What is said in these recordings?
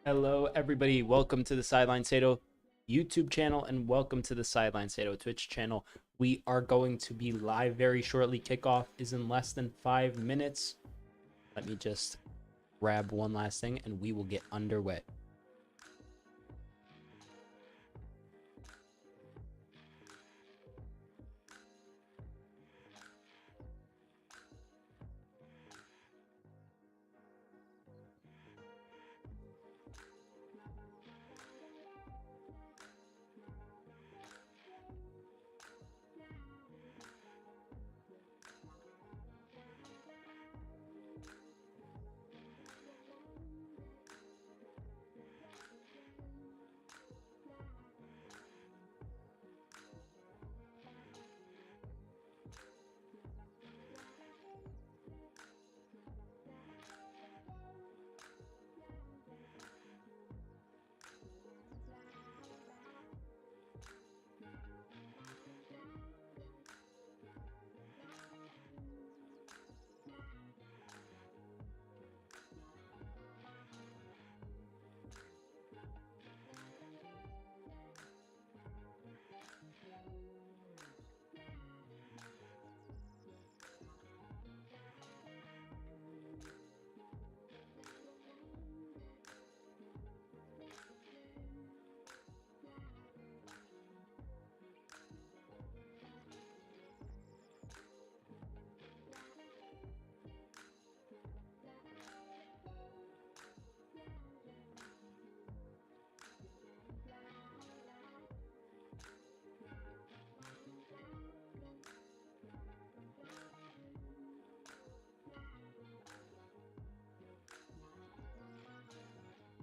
Hello, everybody. Welcome to the Sideline Sedo YouTube channel and welcome to the Sideline Sedo Twitch channel. We are going to be live very shortly. Kickoff is in less than 5 minutes. Let me just grab one last thing and we will get underway.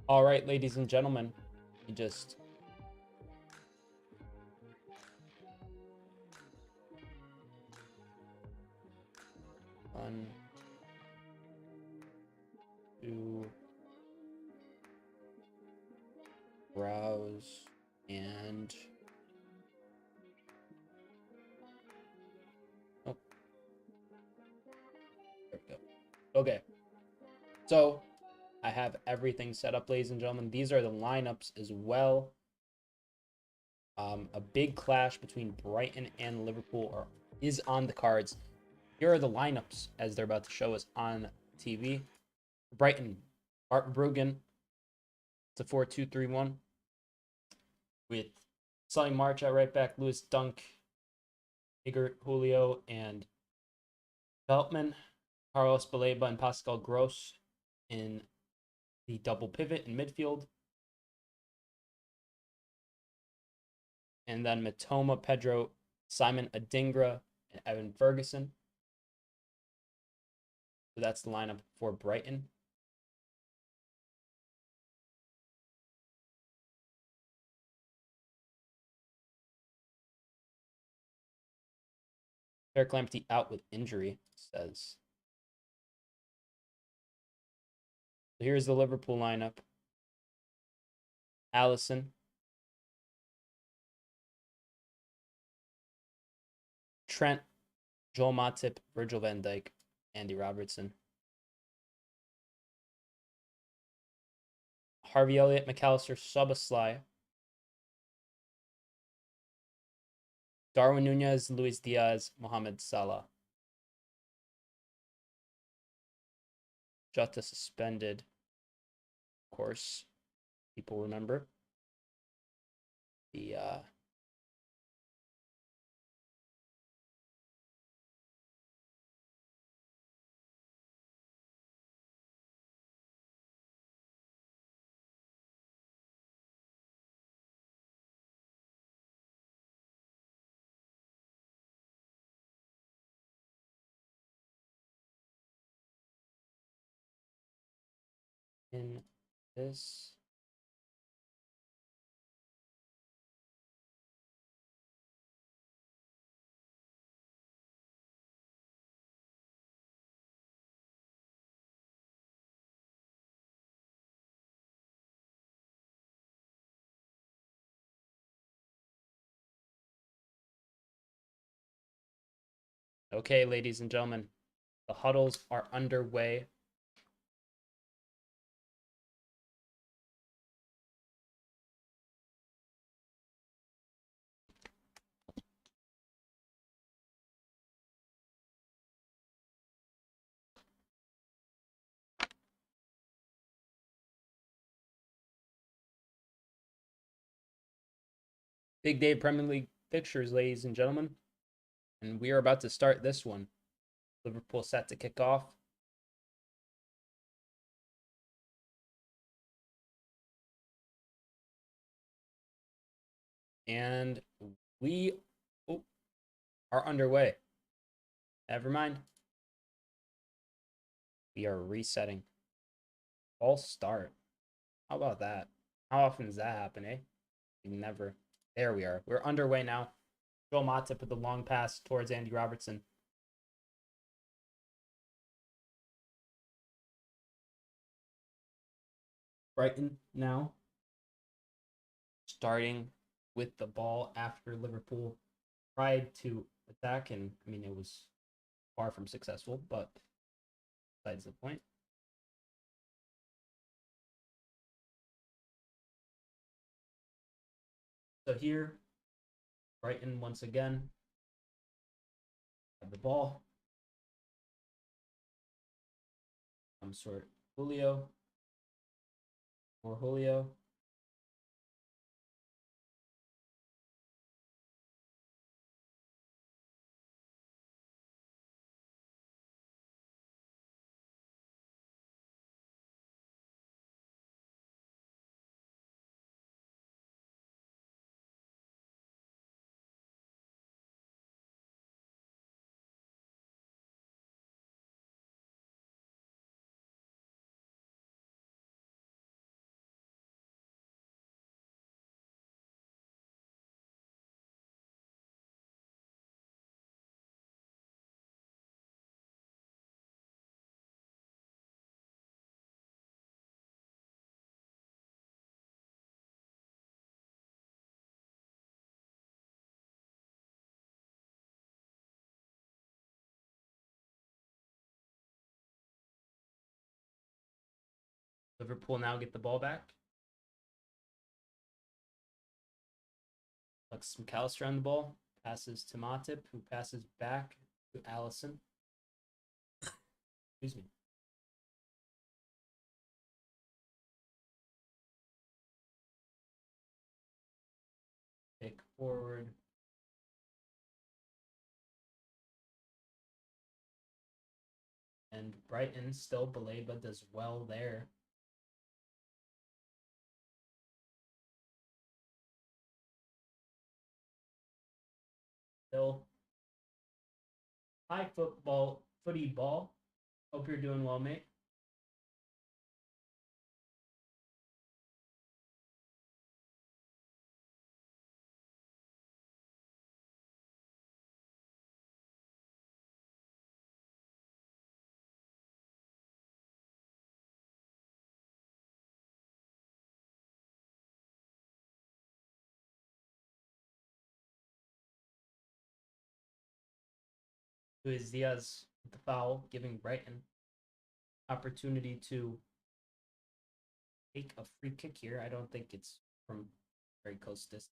All right, ladies and gentlemen, we just one, two, browse, and oh, there we go. Okay, so I have everything set up, ladies and gentlemen. These are the lineups as well. A big clash between Brighton and Liverpool is on the cards. Here are the lineups as they're about to show us on TV. Brighton, Art Bruggen. It's a 4-2-3-1 with Solly March at right back, Lewis Dunk, Igor Julio, and Veltman, Carlos Baleba, and Pascal Gross in the double pivot in midfield. And then Matoma, Pedro, Simon Adingra, and Evan Ferguson. So that's the lineup for Brighton. Eric Lamptey out with injury, says. So here's the Liverpool lineup. Allison, Trent, Joel Matip, Virgil van Dijk, Andy Robertson. Harvey Elliott, McAllister, Szoboszlai, Darwin Nunez, Luis Diaz, Mohamed Salah. Jota suspended. Of course, people remember the in this. Okay, ladies and gentlemen, the huddles are underway. Big day Premier League fixtures, ladies and gentlemen. And we are about to start this one. Liverpool set to kick off. And we are underway. Never mind. We are resetting. False start. How about that? How often does that happen, eh? Never. There we are. We're underway now. Joel Matip with the long pass towards Andy Robertson. Brighton now starting with the ball after Liverpool tried to attack, and I mean, it was far from successful, but besides the point. So here, Brighton once again have the ball. Some sort Julio. More Julio. Liverpool now get the ball back. Alex McAllister on the ball. Passes to Matip, who passes back to Allison. Excuse me. Pick forward. And Brighton still Baleba does well there. Still high footy ball. Hope you're doing well, mate. Who is Diaz with the foul, giving Brighton opportunity to take a free kick here. I don't think it's from very close distance.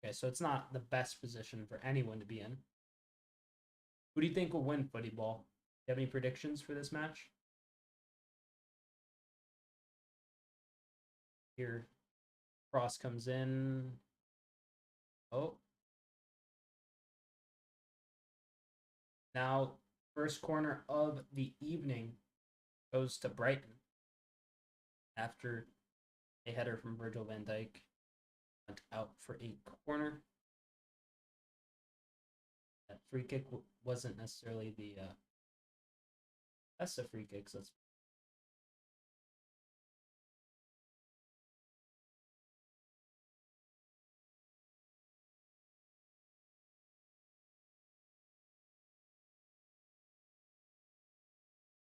Okay, so it's not the best position for anyone to be in. Who do you think will win footy ball? Do you have any predictions for this match? Here, cross comes in. Oh. Now, first corner of the evening goes to Brighton after a header from Virgil van Dijk went out for a corner. That free kick wasn't necessarily the best of free kicks. Let's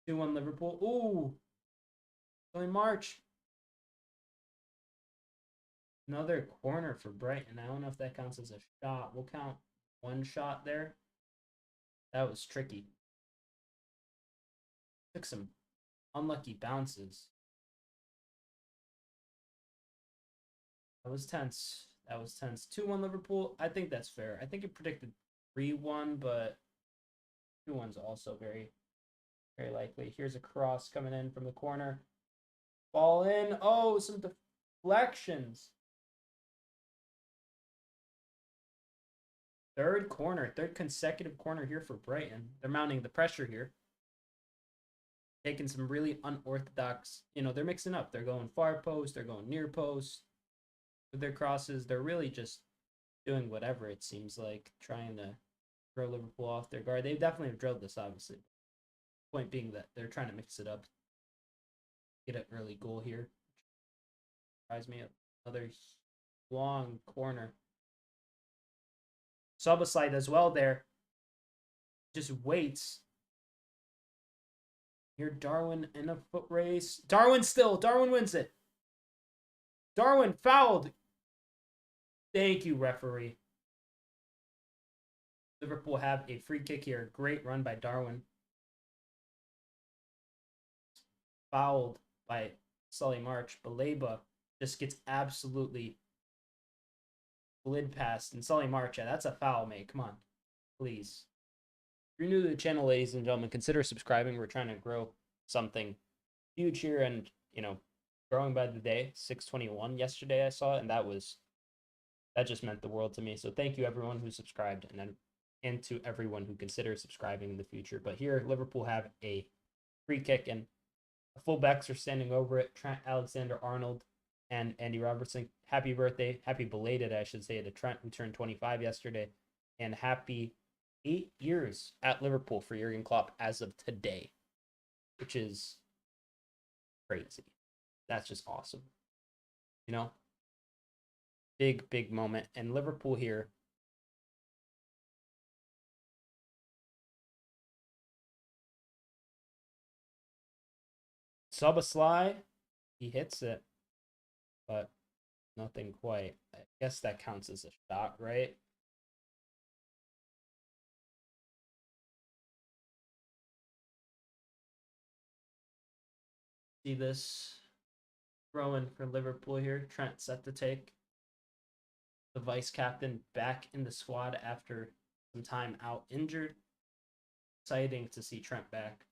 2-1 Liverpool. Ooh, going March. Another corner for Brighton. I don't know if that counts as a shot. We'll count one shot there. That was tricky. Took some unlucky bounces. That was tense. That was tense. 2-1 Liverpool. I think that's fair. I think it predicted 3-1, but 2-1's also very Very likely. Here's a cross coming in from the corner. Ball in. Oh, some deflections. Third consecutive corner here for Brighton. They're mounting the pressure here. Taking some really unorthodox, they're mixing up. They're going far post, they're going near post with their crosses. They're really just doing whatever, it seems like, trying to throw Liverpool off their guard. They definitely have drilled this, obviously. Point being that they're trying to mix it up. Get an early goal here. Surprise me. Another long corner. Szoboszlai as well there. Just waits. Here, Darwin in a foot race. Darwin wins it. Darwin fouled. Thank you, referee. Liverpool have a free kick here. Great run by Darwin. Fouled by Solly March. Baleba just gets absolutely slid past. And Solly March, yeah, that's a foul, mate. Come on. Please. If you're new to the channel, ladies and gentlemen, consider subscribing. We're trying to grow something huge here and, growing by the day. 621 yesterday I saw it, and that just meant the world to me. So thank you everyone who subscribed and to everyone who considers subscribing in the future. But here, Liverpool have a free kick, and the fullbacks are standing over it. Trent Alexander-Arnold and Andy Robertson. Happy birthday. Happy belated, I should say, to Trent, who turned 25 yesterday. And happy 8 years at Liverpool for Jurgen Klopp as of today, which is crazy. That's just awesome. Big moment. And Liverpool here. Szoboszlai, he hits it, but nothing quite. I guess that counts as a shot, right? See this throw in for Liverpool here. Trent set to take. The vice captain back in the squad after some time out injured. Exciting to see Trent back.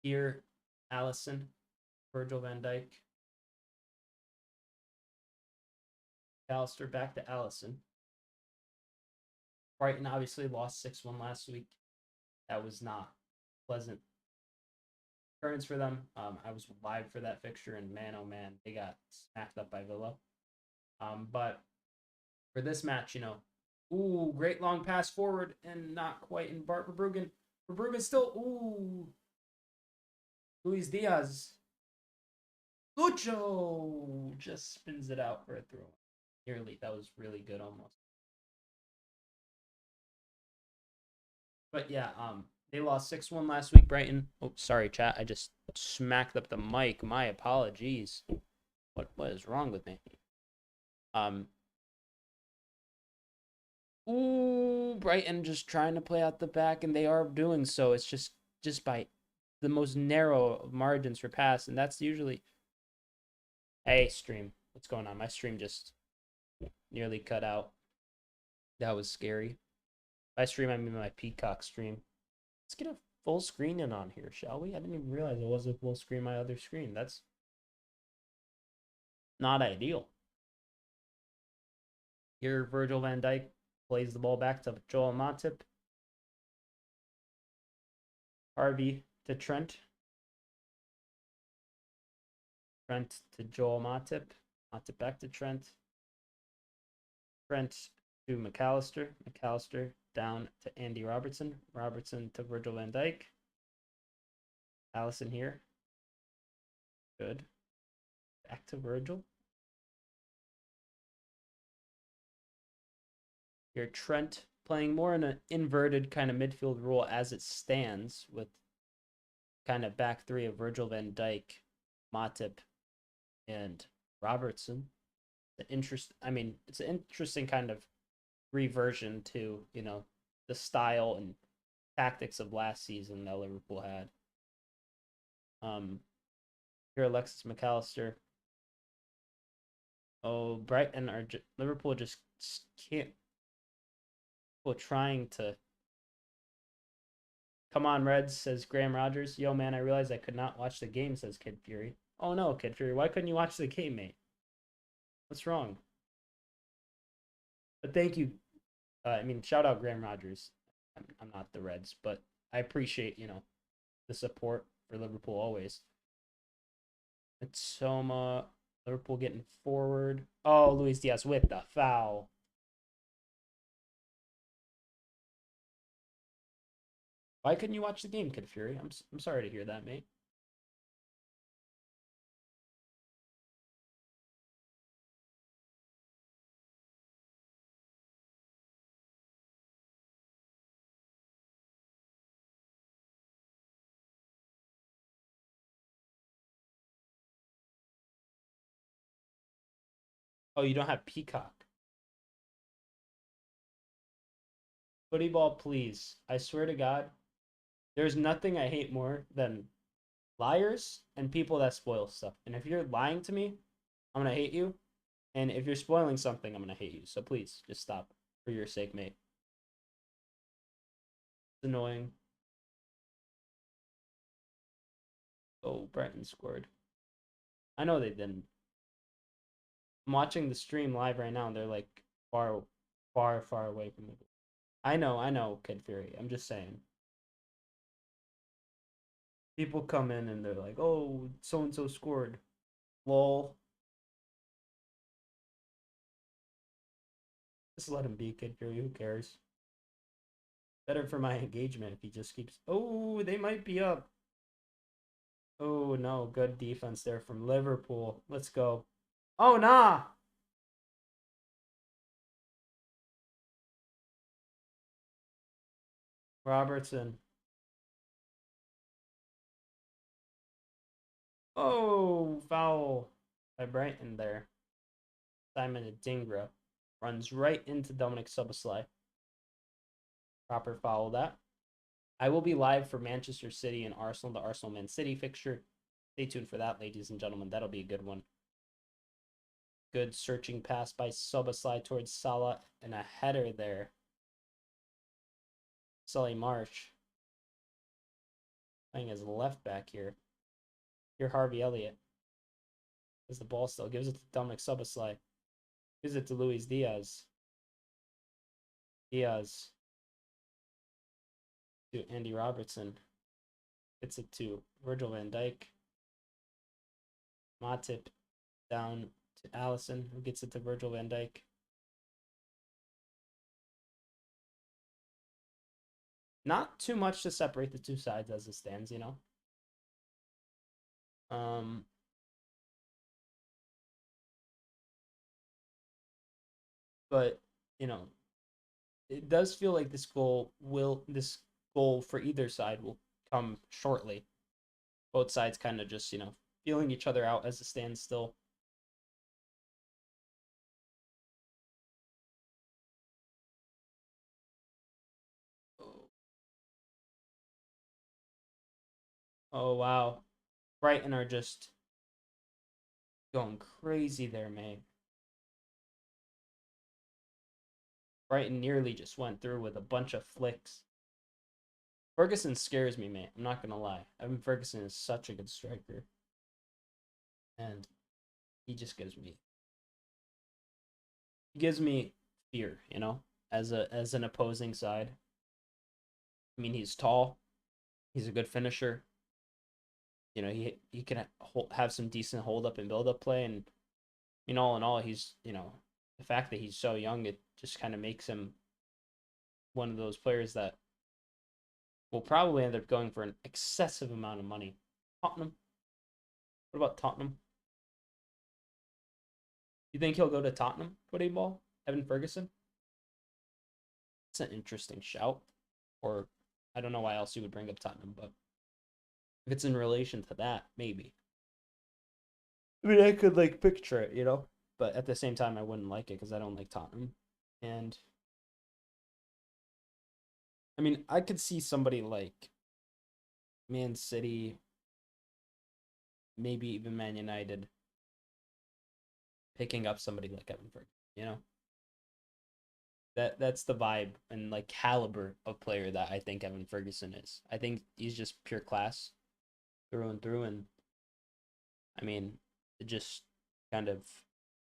Here, Allison, Virgil van Dijk. McAllister back to Allison. Brighton obviously lost 6-1 last week. That was not pleasant occurrence for them. I was live for that fixture, and man, oh man, they got smacked up by Villa. But for this match, ooh, great long pass forward, and not quite in Bart Verbruggen. Verbruggen still, ooh. Luis Diaz. Lucho just spins it out for a throw. Nearly. That was really good almost. But yeah, they lost 6-1 last week, Brighton. Oh, sorry, chat. I just smacked up the mic. My apologies. What is wrong with me? Ooh, Brighton just trying to play out the back, and they are doing so. It's just by the most narrow of margins for pass, and that's usually... Hey, stream. What's going on? My stream just nearly cut out. That was scary. By stream, I mean my Peacock stream. Let's get a full screen in on here, shall we? I didn't even realize it wasn't full screen my other screen. That's not ideal. Here, Virgil van Dijk plays the ball back to Joel Matip. Harvey to Trent. Trent to Joel Matip. Matip back to Trent. Trent to McAllister. McAllister down to Andy Robertson. Robertson to Virgil van Dijk. Allison here. Good. Back to Virgil. Here, Trent playing more in an inverted kind of midfield role as it stands, with kind of back three of Virgil van Dijk, Matip, and Robertson. It's an interesting kind of reversion to, the style and tactics of last season that Liverpool had. Here, Alexis McAllister. Oh, Brighton or Liverpool just can't. Trying to Come on, Reds, says Graham Rogers. Yo, man, I realized I could not watch the game, says Kid Fury. Oh, no, Kid Fury. Why couldn't you watch the game, mate? What's wrong? But thank you. I mean, shout out Graham Rogers. I'm not the Reds, but I appreciate, the support for Liverpool always. It's Soma. Liverpool getting forward. Oh, Luis Diaz with the foul. Why couldn't you watch the game, Kid Fury? I'm sorry to hear that, mate. Oh, you don't have Peacock. Footy ball, please. I swear to God, there's nothing I hate more than liars and people that spoil stuff. And if you're lying to me, I'm gonna hate you. And if you're spoiling something, I'm gonna hate you. So please, just stop for your sake, mate. It's annoying. Oh, Brighton scored. I know they didn't. I'm watching the stream live right now, and they're like far, far, far away from me. I know, Kid Fury. I'm just saying. People come in and they're like, "Oh, so and so scored." Lol. Just let him be, Kid Fury. Who cares? Better for my engagement if he just keeps. Oh, they might be up. Oh no, good defense there from Liverpool. Let's go. Oh nah. Robertson. Oh, foul by Brighton there. Simon Adingra runs right into Dominic Szoboszlai. Proper foul that. I will be live for Manchester City and Arsenal, the Arsenal Man City fixture. Stay tuned for that, ladies and gentlemen. That'll be a good one. Good searching pass by Szoboszlai towards Salah and a header there. Sully Marsh playing as left back here. Here, Harvey Elliott. As the ball still gives it to Dominic Szoboszlai. Gives it to Luis Diaz. Diaz to Andy Robertson. Gets it to Virgil van Dijk. Matip down to Allison, who gets it to Virgil van Dijk. Not too much to separate the two sides as it stands, But it does feel like this goal for either side will come shortly. Both sides kind of just, feeling each other out as it stands still. Oh wow. Brighton are just going crazy there, man. Brighton nearly just went through with a bunch of flicks. Ferguson scares me, mate. I'm not gonna lie. Evan Ferguson is such a good striker, and he just gives me fear, as an opposing side. I mean, he's tall, he's a good finisher. He can have some decent hold up and build up play, and all in all, he's the fact that he's so young, it just kind of makes him one of those players that will probably end up going for an excessive amount of money. Tottenham. What about Tottenham? You think he'll go to Tottenham, footy ball? Evan Ferguson? It's an interesting shout. Or I don't know why else you would bring up Tottenham, but if it's in relation to that, maybe. I mean, I could picture it, but at the same time, I wouldn't like it because I don't like Tottenham. And I mean, I could see somebody like Man City, maybe even Man United, picking up somebody like Evan Ferguson, That's the vibe and like caliber of player that I think Evan Ferguson is. I think he's just pure class through and through, and I mean, it just kind of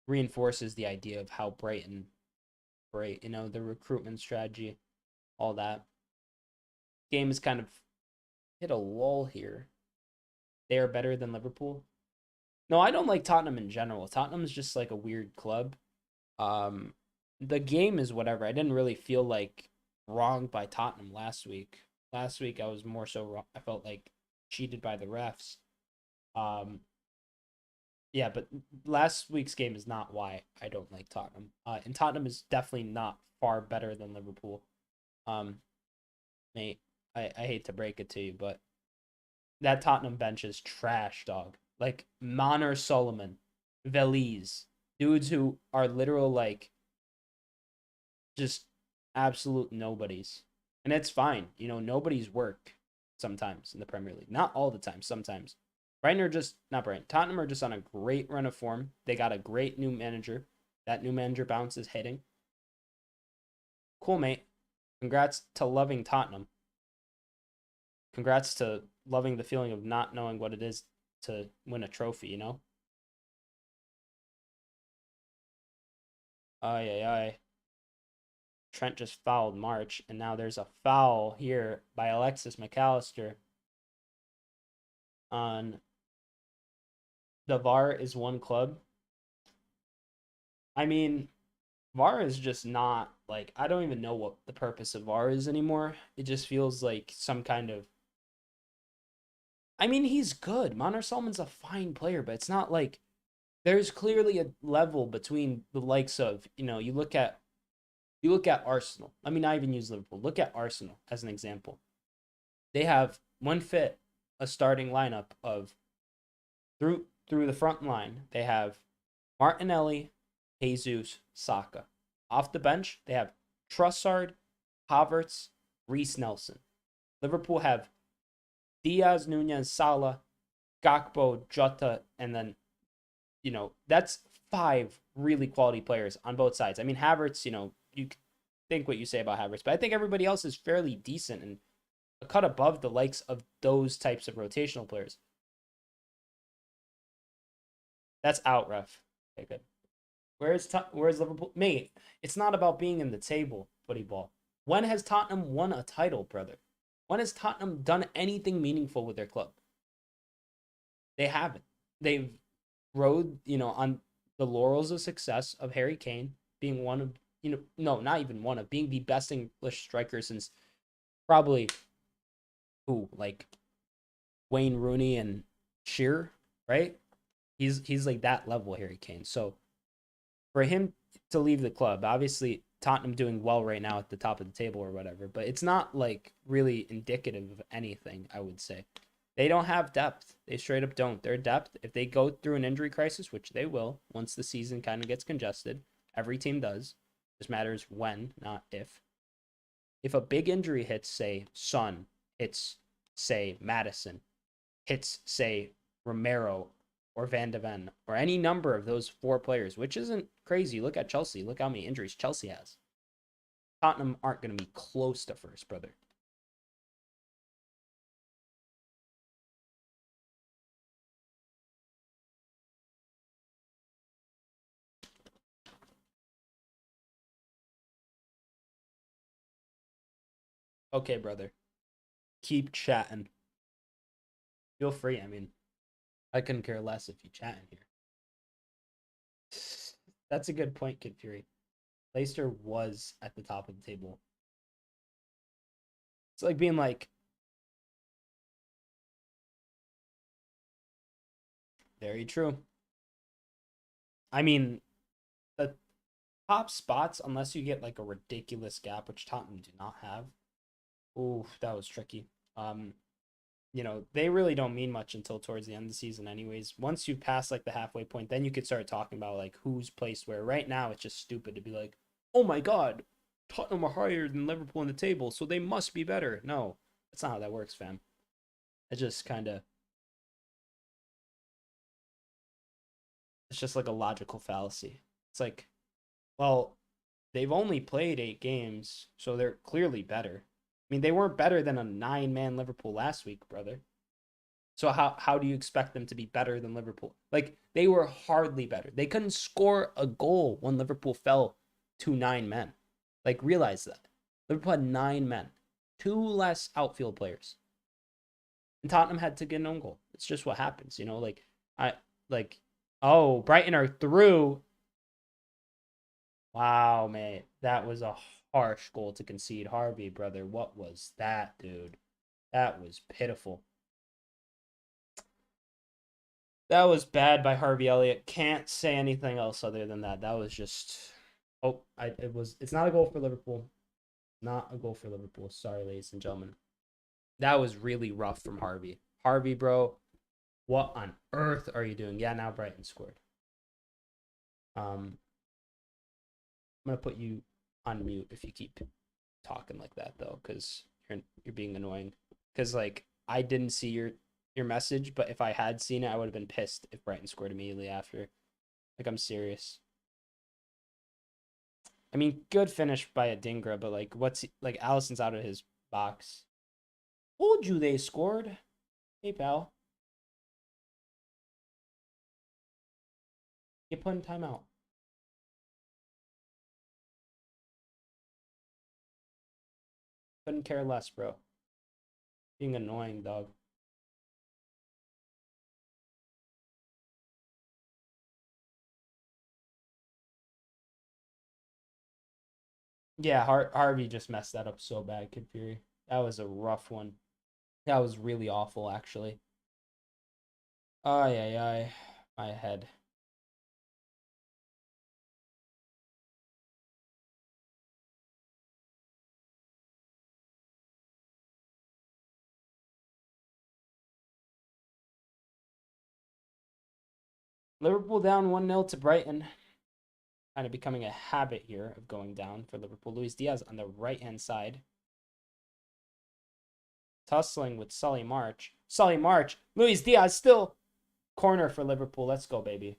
reinforces the idea of how Brighton, great, the recruitment strategy, all that. Game is kind of hit a lull here. They are better than Liverpool. No, I don't like Tottenham in general. Tottenham is just like a weird club. Um, the game is whatever. I didn't really feel like wronged by Tottenham last week. Last week I was more so wrong. I felt like cheated by the refs. Um, yeah, but last week's game is not why I don't like Tottenham. And Tottenham is definitely not far better than Liverpool. Um, mate, I hate to break it to you, but that Tottenham bench is trash, dog. Like Manor Solomon, Veliz, dudes who are literal like just absolute nobodies. And it's fine. Nobody's work sometimes in the Premier League. Not all the time, sometimes. Brighton are just not Brighton. Tottenham are just on a great run of form. They got a great new manager. That new manager bounce is hitting. Cool, mate. Congrats to loving Tottenham. Congrats to loving the feeling of not knowing what it is to win a trophy. Ay, ay, ay. Trent just fouled March, and now there's a foul here by Alexis McAllister on the VAR is one club. I mean, VAR is just not like, I don't even know what the purpose of VAR is anymore. It just feels like some kind of, I mean, he's good. Manor Salman's a fine player, but it's not like there's clearly a level between the likes of, you look at Arsenal. Let me not even use Liverpool. Look at Arsenal as an example. They have one fit a starting lineup of through the front line. They have Martinelli, Jesus, Saka. Off the bench, they have Trossard, Havertz, Reece Nelson. Liverpool have Diaz, Nunez, Salah, Gakpo, Jota, and then, that's 5 really quality players on both sides. I mean, Havertz, you think what you say about Havertz, but I think everybody else is fairly decent and a cut above the likes of those types of rotational players. That's out, ref. Okay, good. Where's Liverpool? Mate, it's not about being in the table, footy ball. When has Tottenham won a title, brother? When has Tottenham done anything meaningful with their club? They haven't. They've rode, on the laurels of success of Harry Kane being one of, no, not even one of, being the best English striker since probably like Wayne Rooney and Shearer, right? He's like that level, Harry Kane. So for him to leave the club, obviously Tottenham doing well right now at the top of the table or whatever, but it's not like really indicative of anything, I would say. They don't have depth. They straight up don't. Their depth, if they go through an injury crisis, which they will once the season kind of gets congested, every team does. Just matters when, not if. If a big injury hits, say, Son, hits, say, Madison, hits, say, Romero or Van de Ven, or any number of those 4 players, which isn't crazy. Look at Chelsea. Look how many injuries Chelsea has. Tottenham aren't going to be close to first, brother. Okay, brother. Keep chatting. Feel free. I mean, I couldn't care less if you chat in here. That's a good point, Kid Fury. Leicester was at the top of the table. It's like being like, very true. I mean, the top spots, unless you get like a ridiculous gap, which Tottenham do not have. Ooh, that was tricky. Um, they really don't mean much until towards the end of the season anyways. Once you pass like the halfway point, then you could start talking about like who's placed where. Right now, it's just stupid to be like, oh my God, Tottenham are higher than Liverpool in the table, so they must be better. No, that's not how that works, fam. It's just kind of, it's just like a logical fallacy. It's like, well, they've only played 8 games, so they're clearly better. I mean, they weren't better than a 9-man Liverpool last week, brother. So how do you expect them to be better than Liverpool? Like, they were hardly better. They couldn't score a goal when Liverpool fell to 9 men. Like, realize that. Liverpool had 9 men, 2 less outfield players. And Tottenham had to get an own goal. It's just what happens, you know. I like, oh, Brighton are through. Wow, mate, that was a harsh goal to concede. Harvey, brother, what was that, dude? That was pitiful. That was bad by Harvey Elliott. Can't say anything else other than that. That was just, oh, it's not a goal for Liverpool. Not a goal for Liverpool. Sorry, ladies and gentlemen. That was really rough from Harvey. Harvey, bro, what on earth are you doing? Yeah, now Brighton scored. I'm gonna put you on mute if you keep talking like that though, because you're being annoying. Because like, I didn't see your message, but if I had seen it, I would have been pissed if Brighton scored immediately after. Like, I'm serious. I mean, good finish by Adingra, but like, like, Allison's out of his box. Told you they scored. Hey, pal. Get put in timeout. Couldn't care less, bro. Being annoying, dog. Yeah, Harvey just messed that up so bad, Kid Fury. That was a rough one. That was really awful, actually. Ay, ay, ay. My head. Liverpool down 1-0 to Brighton. Kind of becoming a habit here of going down for Liverpool. Luis Diaz on the right-hand side. Tussling with Sully March. Sully March. Luis Diaz still. Corner for Liverpool. Let's go, baby.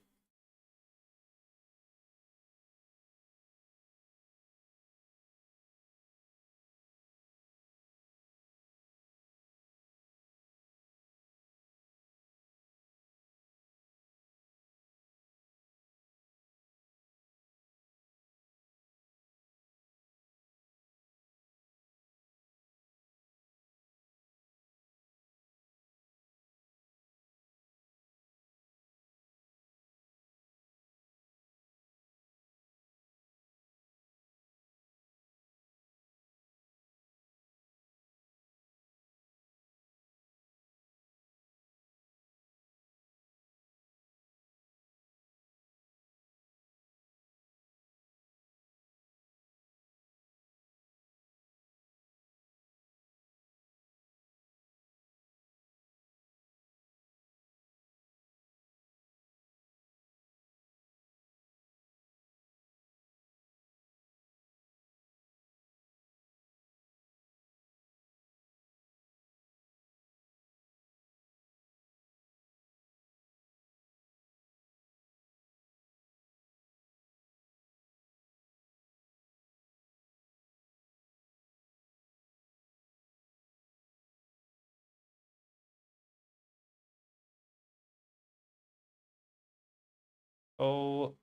Oh,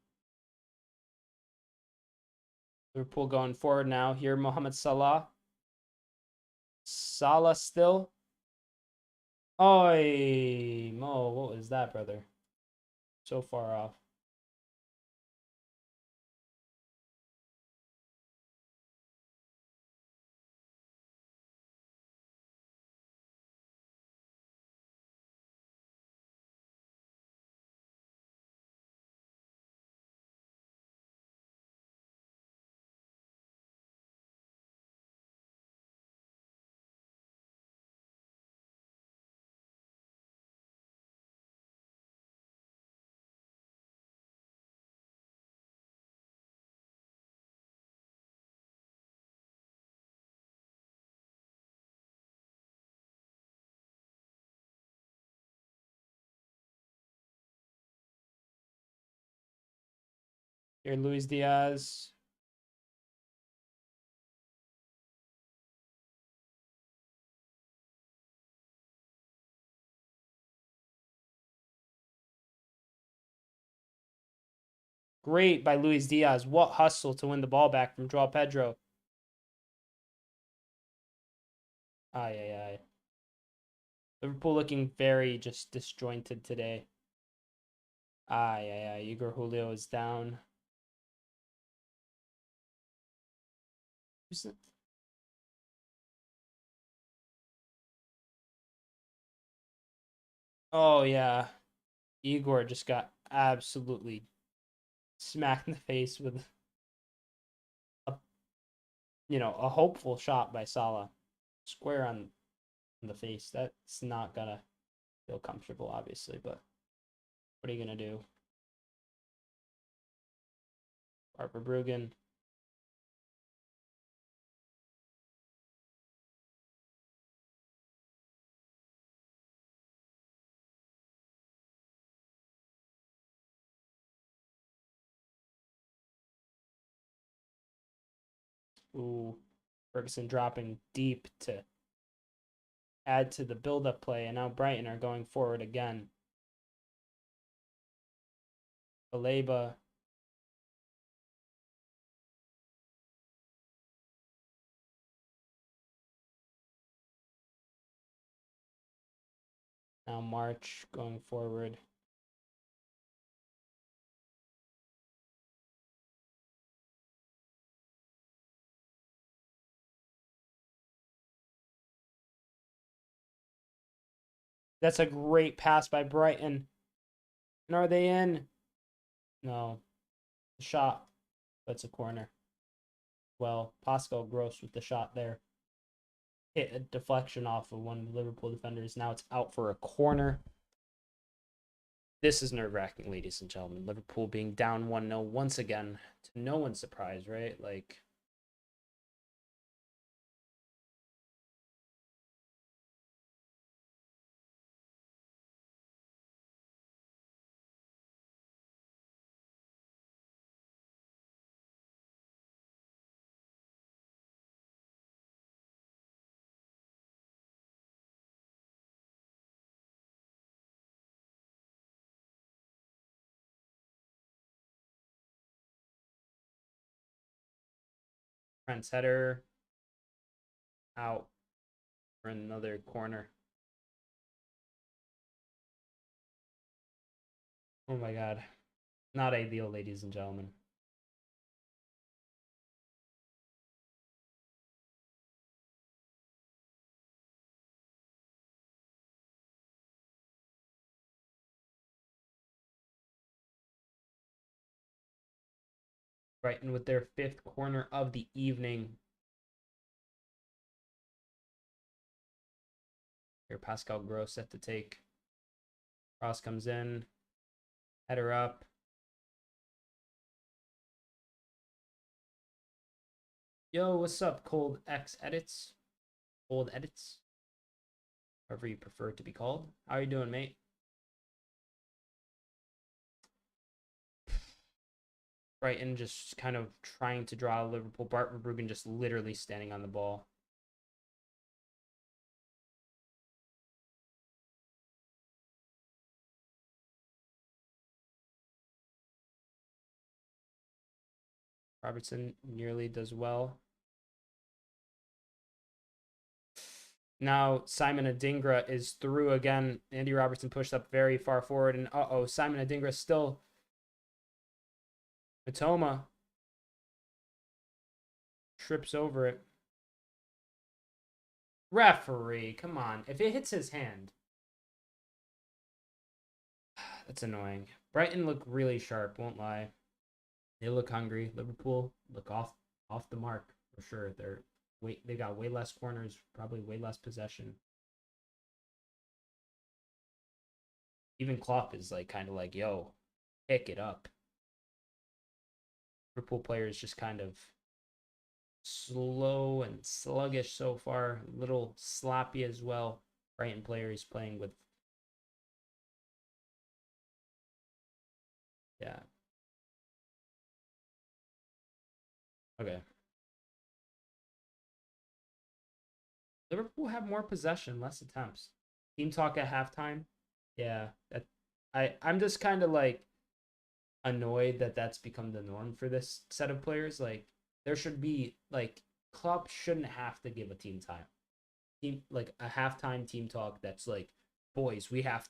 Liverpool going forward now. Here, Mohamed Salah. Salah still. Oi, Mo, what was that, brother? So far off. Here, Luis Diaz. Great by Luis Diaz. What hustle to win the ball back from Joao Pedro. Ay, ay, ay. Liverpool looking very just disjointed today. Ay, ay, ay. Igor Julio is down. Who's it? Oh, yeah. Igor just got absolutely smacked in the face with a, a hopeful shot by Salah. Square on the face. That's not gonna feel comfortable, obviously, but what are you gonna do? Barbara Bruggen. Ooh, Ferguson dropping deep to add to the build-up play, and now Brighton are going forward again. Baleba. Now March going forward. That's a great pass by Brighton. And are they in? No. The shot. That's a corner. Well, Pascal Gross with the shot there. Hit a deflection off of one of the Liverpool defenders. Now it's out for a corner. This is nerve-wracking, ladies and gentlemen. Liverpool being down 1-0 once again. To no one's surprise, right? Like, Trent's header out for another corner. Oh my god. Not ideal, ladies and gentlemen. Brighton with their 5th corner of the evening. Here, Pascal Gross set to take. Cross comes in. Header up. Yo, what's up, Cold X Edits? Cold Edits? However you prefer it to be called. How are you doing, mate? Brighton just kind of trying to draw Liverpool. Bart Verbruggen just literally standing on the ball. Robertson nearly does well. Now Simon Adingra is through again. Andy Robertson pushed up very far forward. And Simon Adingra still. Matoma trips over it. Referee, come on. If it hits his hand. That's annoying. Brighton look really sharp, won't lie. They look hungry. Liverpool look off the mark for sure. They got way less corners, probably way less possession. Even Klopp is like kind of like, yo, pick it up. Liverpool players just kind of slow and sluggish so far. A little sloppy as well. Brighton players playing with, yeah. Okay. Liverpool have more possession, less attempts. Team talk at halftime. Yeah, I'm just kind of like, annoyed that that's become the norm for this set of players. Like there should be like Klopp shouldn't have to give a team like a halftime team talk that's like, boys, we have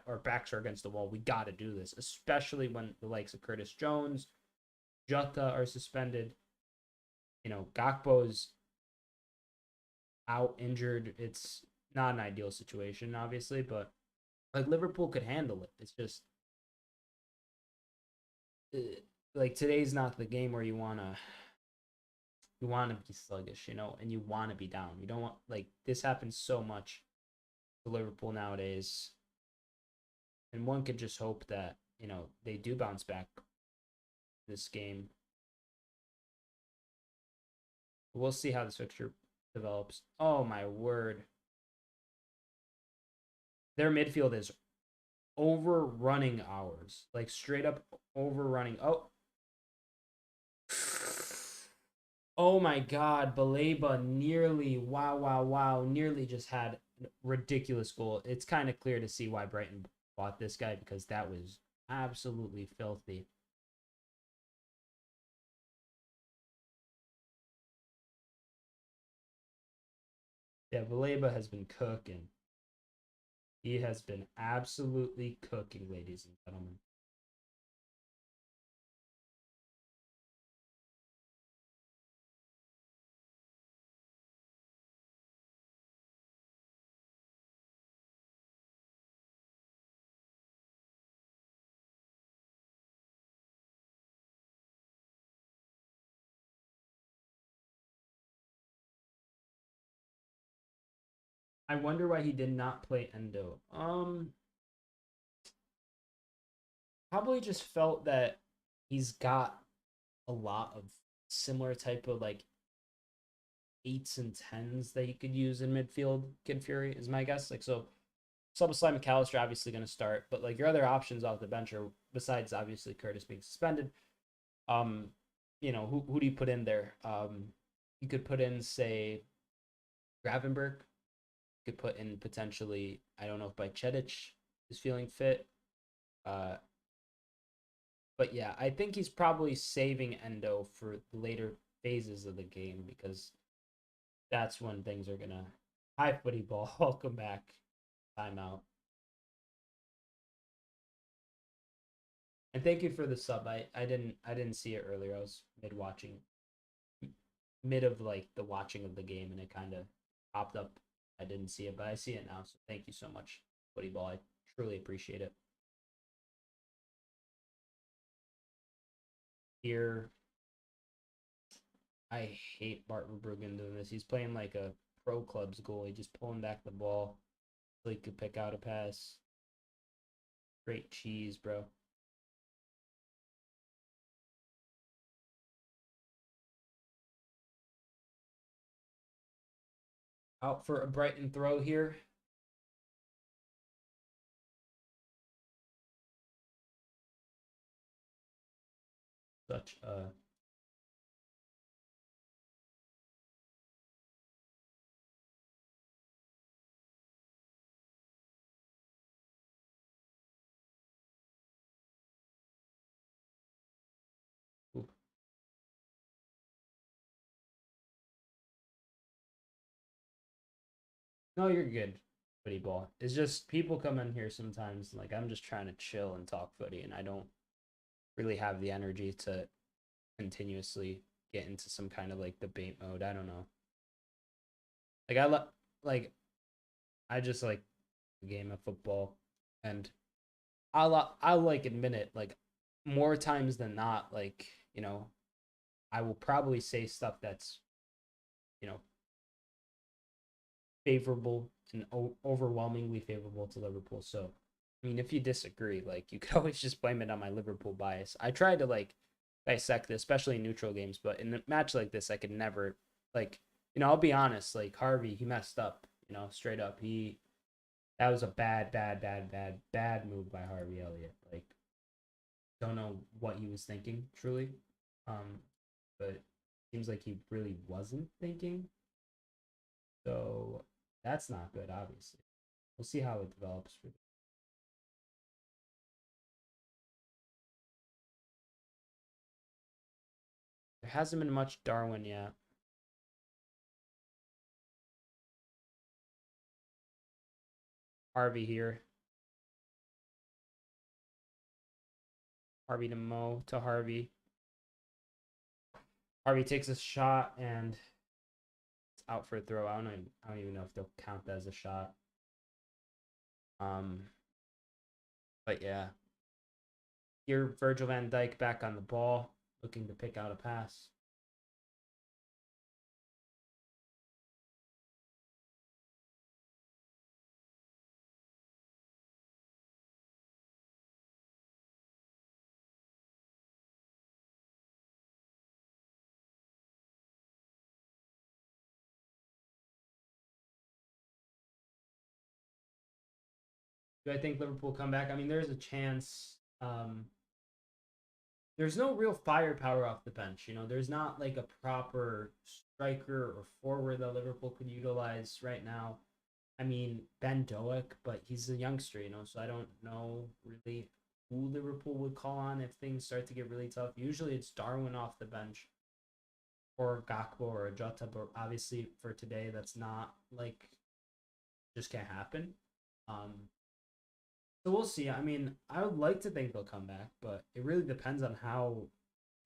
our backs are against the wall. We got to do this, especially when the likes of Curtis Jones, Jota are suspended. You know, Gakpo's out injured. It's not an ideal situation, obviously, but like Liverpool could handle it. It's just uh, like today's not the game where you want to be sluggish, you know, and you want to be down. You don't want like this happens so much to Liverpool nowadays, and one could just hope that they do bounce back this game. We'll see how this fixture develops. Oh my word, their midfield is overrunning ours, like straight up overrunning. Oh my God, Baleba nearly, wow, nearly just had a ridiculous goal. It's kind of clear to see why Brighton bought this guy because that was absolutely filthy. Yeah, Baleba has been cooking. He has been absolutely cooking, ladies and gentlemen. I wonder why he did not play Endo. Probably just felt that he's got a lot of similar type of like eights and tens that he could use in midfield. Kid Fury is my guess. Like so, Szoboszlai McAllister obviously going to start, but like your other options off the bench are besides obviously Curtis being suspended. Um, who do you put in there? You could put in say Gravenberg. You could put in potentially I don't know if Bajcetic is feeling fit. Uh, but yeah, I think he's probably saving Endo for the later phases of the game because that's when things are gonna. Hi, footy ball. Welcome back. Timeout. And thank you for the sub. I didn't see it earlier. I was mid of like the watching of the game, and it kind of popped up. I didn't see it, but I see it now. So thank you so much, footy ball. I truly appreciate it. Here, I hate Bart Verbruggen doing this. He's playing like a pro club's goalie, just pulling back the ball so he could pick out a pass. Great cheese, bro. Out for a Brighton throw here. Such a ooh. No, you're good, footy ball. It's just people come in here sometimes. Like I'm just trying to chill and talk footy, and I don't really have the energy to continuously get into some kind of like debate mode. I don't know. Like like I just like the game of football, and I'll like admit it. Like more times than not, like I will probably say stuff that's you know favorable and overwhelmingly favorable to Liverpool. So, I mean, if you disagree, like you could always just blame it on my Liverpool bias. I tried to like dissect this, especially in neutral games, but in a match like this, I could never like I'll be honest, like Harvey, he messed up, straight up. That was a bad move by Harvey Elliott. Like, don't know what he was thinking, truly. Um, but seems like he really wasn't thinking. So that's not good, obviously. We'll see how it develops for There hasn't been much Darwin yet. Harvey here. Harvey to Mo to Harvey. Harvey takes a shot and it's out for a throw. I don't even know if they'll count that as a shot. But yeah. Here, Virgil van Dijk back on the ball, looking to pick out a pass. Do I think Liverpool come back? I mean, there's a chance. There's no real firepower off the bench. You know, there's not like a proper striker or forward that Liverpool could utilize right now. I mean, Ben Doak, but he's a youngster, you know, so I don't know really who Liverpool would call on if things start to get really tough. Usually it's Darwin off the bench or Gakpo or Jota, but obviously for today, that's not like just can't happen. So we'll see. I mean, I would like to think they'll come back, but it really depends on how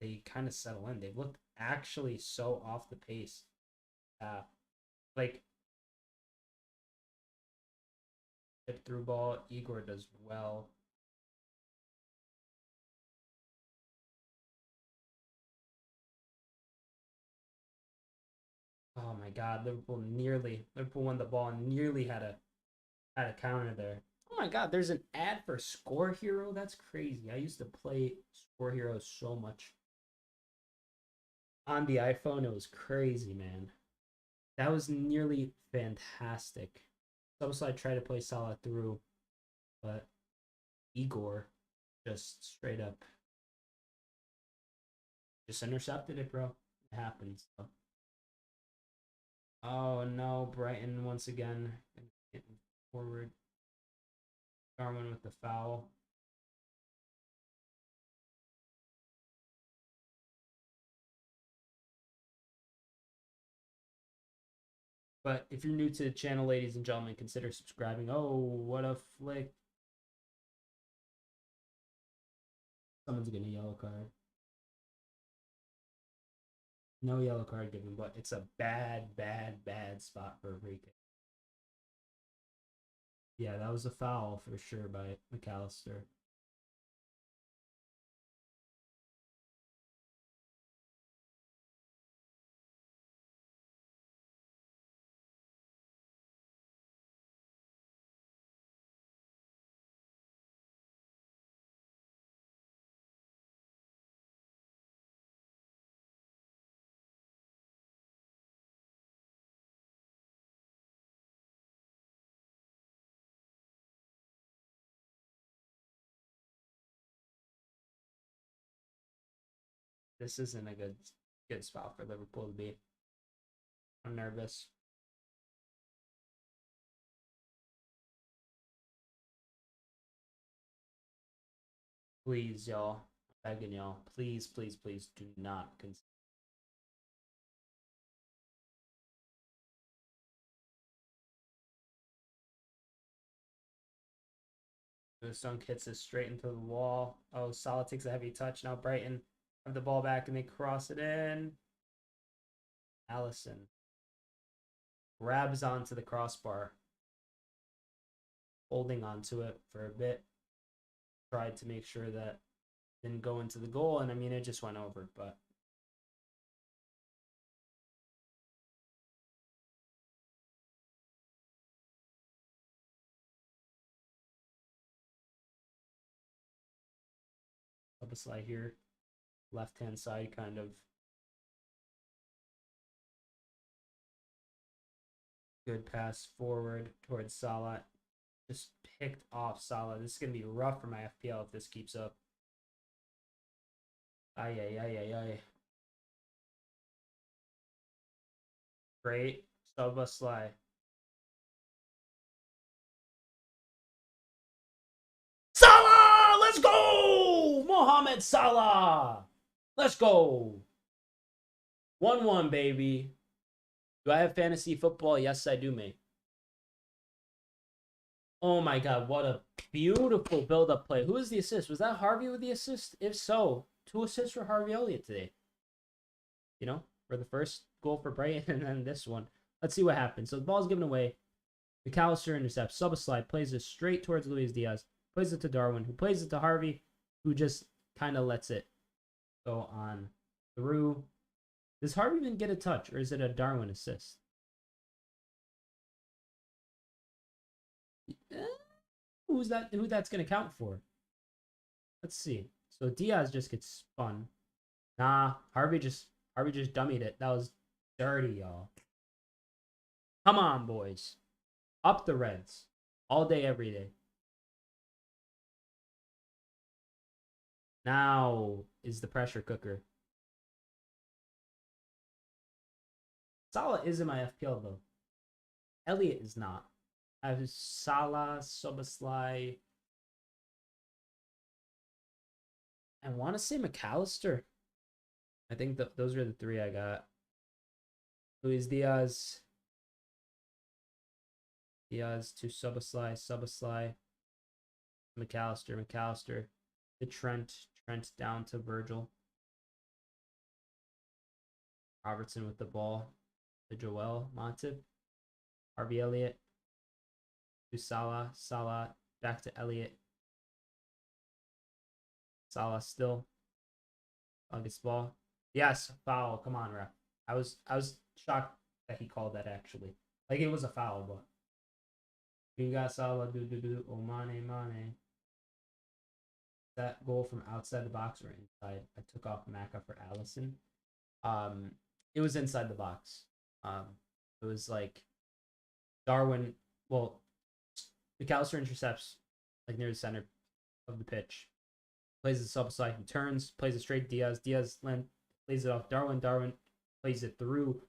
they kind of settle in. They've looked actually so off the pace. Like, hit through ball, Igor does well. Oh my God, Liverpool won the ball and nearly had a counter there. Oh my God, there's an ad for Score Hero. That's crazy. I used to play Score Hero so much on the iPhone. It was crazy, man. That was nearly fantastic. So I tried to play Salah through, but Igor just straight up just intercepted it, bro. It happens. So. Oh no, Brighton once again getting forward. Darwin with the foul. But if you're new to the channel, ladies and gentlemen, consider subscribing. Oh, what a flick. Someone's getting a yellow card. No yellow card given, but it's a bad spot for a free kick. Yeah, that was a foul for sure by McAllister. This isn't a good spot for Liverpool to be. I'm nervous. Please, y'all. I'm begging y'all. Please do not consider. Stone hits it straight into the wall. Oh, Salah takes a heavy touch. Now Brighton have the ball back and they cross it in. Allison grabs onto the crossbar, holding onto it for a bit. Tried to make sure that didn't go into the goal, and I mean, it just went over, but up a slide here. Left-hand side, kind of. Good pass forward towards Salah. Just picked off Salah. This is going to be rough for my FPL if this keeps up. Ay. Great. Szoboszlai. Salah! Let's go! Mohamed Salah! Let's go! 1-1, baby. Do I have fantasy football? Yes, I do, mate. Oh my god, what a beautiful build-up play. Who was the assist? Was that Harvey with the assist? If so, 2 assists for Harvey Elliott today. You know, for the first goal for Brighton and then this one. Let's see what happens. So the ball's given away. McAllister intercepts. Sub-slide. Plays it straight towards Luis Diaz. Plays it to Darwin, who plays it to Harvey, who just kind of lets it go on through. Does Harvey even get a touch, or is it a Darwin assist? Who that's going to count for? Let's see. So Diaz just gets spun. Nah, Harvey just dummied it. That was dirty, y'all. Come on, boys. Up the Reds. All day, every day. Now is the pressure cooker. Salah is in my FPL, though. Elliott is not. I have Salah, Szoboszlai. I want to say McAllister. I think those are the 3 I got. Luis Diaz. Diaz to Szoboszlai. McAllister. To Trent down to Virgil. Robertson with the ball. To Joel Matip. Harvey Elliott. To Salah. Back to Elliott. Salah still. August ball. Yes, foul. Come on, ref. I was shocked that he called that actually. Like it was a foul, but you got Salah oh Mane. That goal from outside the box or inside. I took off Maka for Allison. It was inside the box. It was like Darwin. Well, McAllister intercepts like near the center of the pitch. Plays the sub-side, he turns, plays it straight Diaz. Diaz plays it off Darwin. Darwin plays it through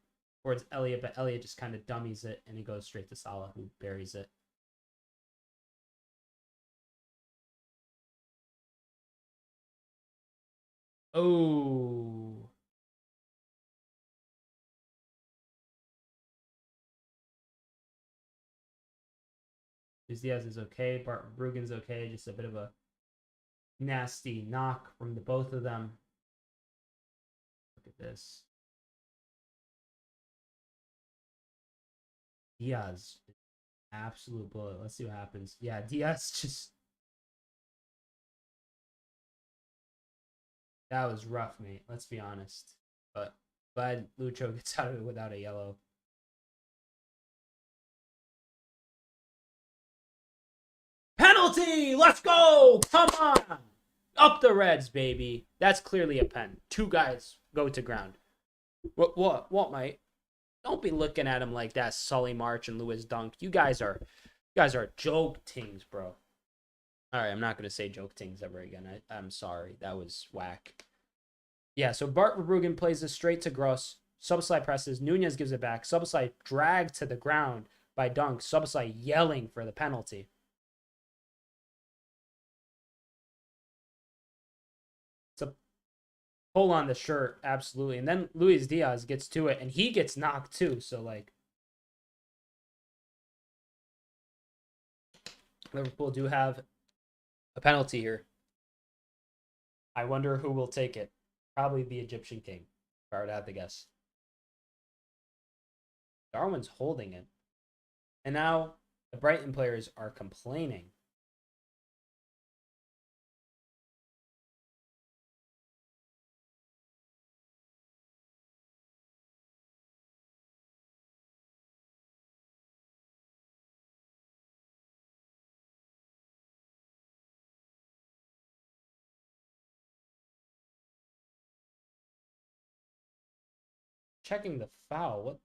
towards Elliott, but Elliott just kind of dummies it, and it goes straight to Salah, who buries it. Oh. Diaz is okay. Bart Brugen's okay. Just a bit of a nasty knock from the both of them. Look at this. Diaz, absolute bullet. Let's see what happens. Yeah, Diaz just. That was rough, mate. Let's be honest. But glad Lucho gets out of it without a yellow. Penalty! Let's go! Come on! Up the Reds, baby. That's clearly a pen. 2 guys go to ground. What, mate? Don't be looking at him like that, Sully March and Lewis Dunk. You guys are joke tings, bro. All right, I'm not going to say joke tings ever again. I'm sorry. That was whack. Yeah, so Bart Verbruggen plays this straight to Gross. Szoboszlai presses. Nunez gives it back. Szoboszlai dragged to the ground by Dunk. Szoboszlai yelling for the penalty. It's a pull on the shirt, absolutely. And then Luis Diaz gets to it, and he gets knocked too. So, like, Liverpool do have a penalty here. I wonder who will take it. Probably the Egyptian king, if I were to have to guess. Darwin's holding it. And now the Brighton players are complaining. Checking the foul. What?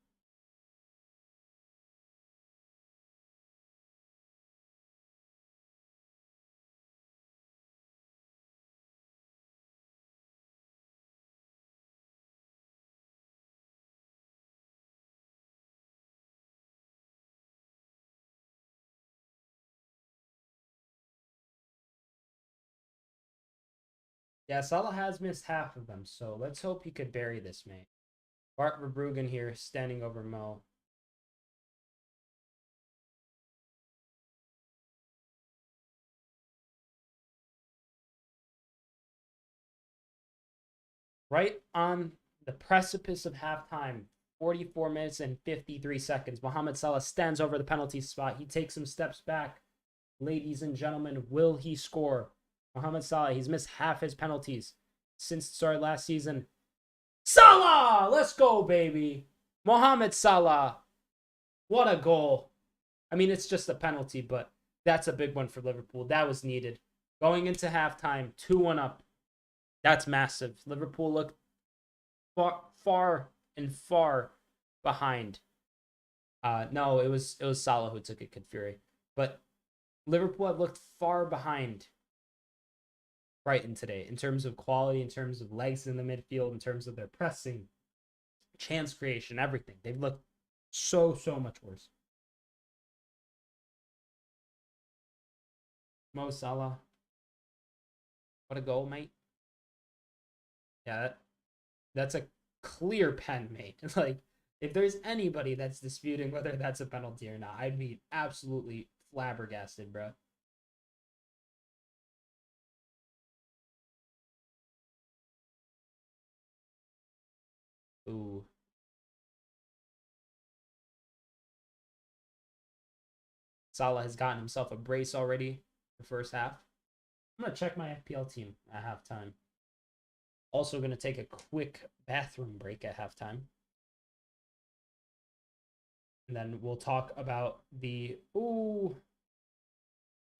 Yeah, Salah has missed half of them, so let's hope he could bury this, mate. Bart Verbruggen here, standing over Mo. Right on the precipice of halftime, 44 minutes and 53 seconds. Mohamed Salah stands over the penalty spot. He takes some steps back. Ladies and gentlemen, will he score? Mohamed Salah, he's missed half his penalties since the start of last season. Salah! Let's go, baby. Mohamed Salah. What a goal. I mean, it's just a penalty, but that's a big one for Liverpool. That was needed. Going into halftime, 2-1 up. That's massive. Liverpool looked far behind. No, it was Salah who took it, Kid Fury. But Liverpool had looked far behind Brighton today in terms of quality, in terms of legs in the midfield, in terms of their pressing, chance creation, everything. They've looked so much worse. Mo Salah. What a goal, mate. Yeah, that's a clear pen, mate. Like, if there's anybody that's disputing whether that's a penalty or not, I'd be absolutely flabbergasted, bro. Ooh. Salah has gotten himself a brace already the first half. I'm going to check my FPL team at halftime. Also going to take a quick bathroom break at halftime. And then we'll talk about the... We'll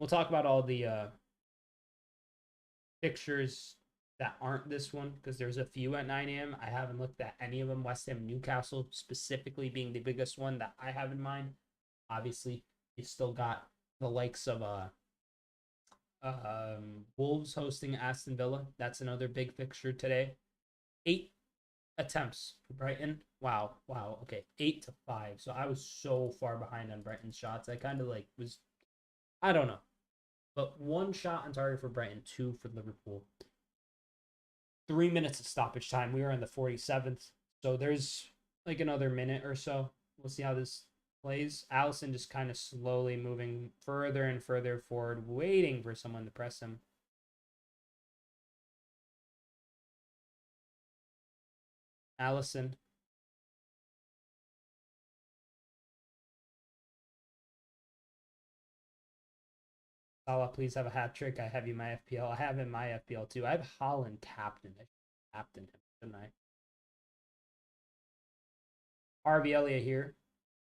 talk about all the fixtures that aren't this one, because there's a few at 9 a.m. I haven't looked at any of them. West Ham, Newcastle specifically being the biggest one that I have in mind. Obviously, you still got the likes of Wolves hosting Aston Villa. That's another big fixture today. 8 attempts for Brighton. Wow. Okay, 8-5. So I was so far behind on Brighton's shots. I kind of I don't know. But 1 shot on target for Brighton, 2 for Liverpool. 3 minutes of stoppage time. We were in the 47th. So there's like another minute or so. We'll see how this plays. Alisson just kind of slowly moving further and further forward, waiting for someone to press him. Alisson. Salah, please have a hat trick. I have you in my FPL. I have in my FPL too. I have Haaland captain. I captain him, shouldn't I? Harvey Elliott here.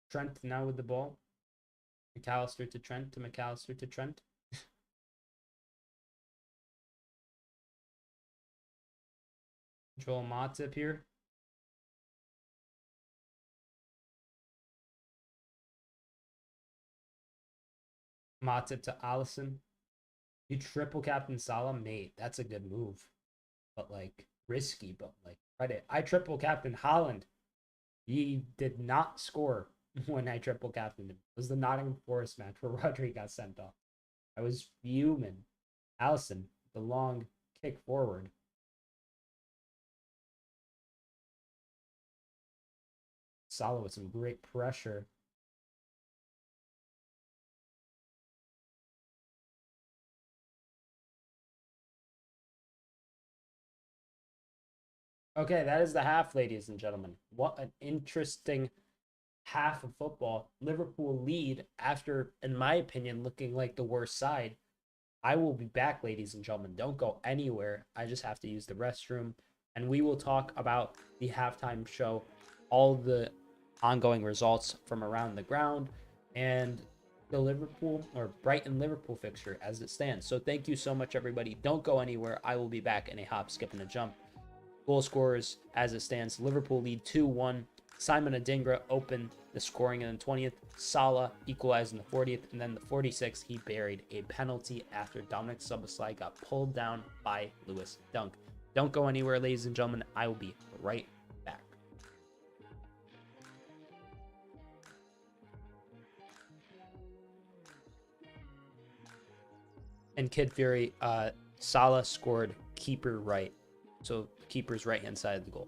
Trent now with the ball. McAllister to Trent, to McAllister to Trent. Joel Matip here. Matip to Alisson. You triple captain Salah, mate. That's a good move. But like risky, but like credit. I triple captain Haaland. He did not score when I triple captained him. It was the Nottingham Forest match where Rodri got sent off. I was fuming. Alisson, the long kick forward. Salah with some great pressure. Okay, that is the half, ladies and gentlemen. What an interesting half of football. Liverpool lead after, in my opinion, looking like the worst side. I will be back, ladies and gentlemen. Don't go anywhere. I just have to use the restroom. And we will talk about the halftime show, all the ongoing results from around the ground, and the Liverpool or Brighton Liverpool fixture as it stands. So thank you so much, everybody. Don't go anywhere. I will be back in a hop, skip, and a jump. Goal scorers as it stands. Liverpool lead 2-1. Simon Adingra opened the scoring in the 20th. Salah equalized in the 40th. And then the 46th, he buried a penalty after Dominic Szoboszlai got pulled down by Lewis Dunk. Don't go anywhere, ladies and gentlemen. I will be right back. And Kid Fury, Salah scored keeper right. So keeper's right-hand side of the goal.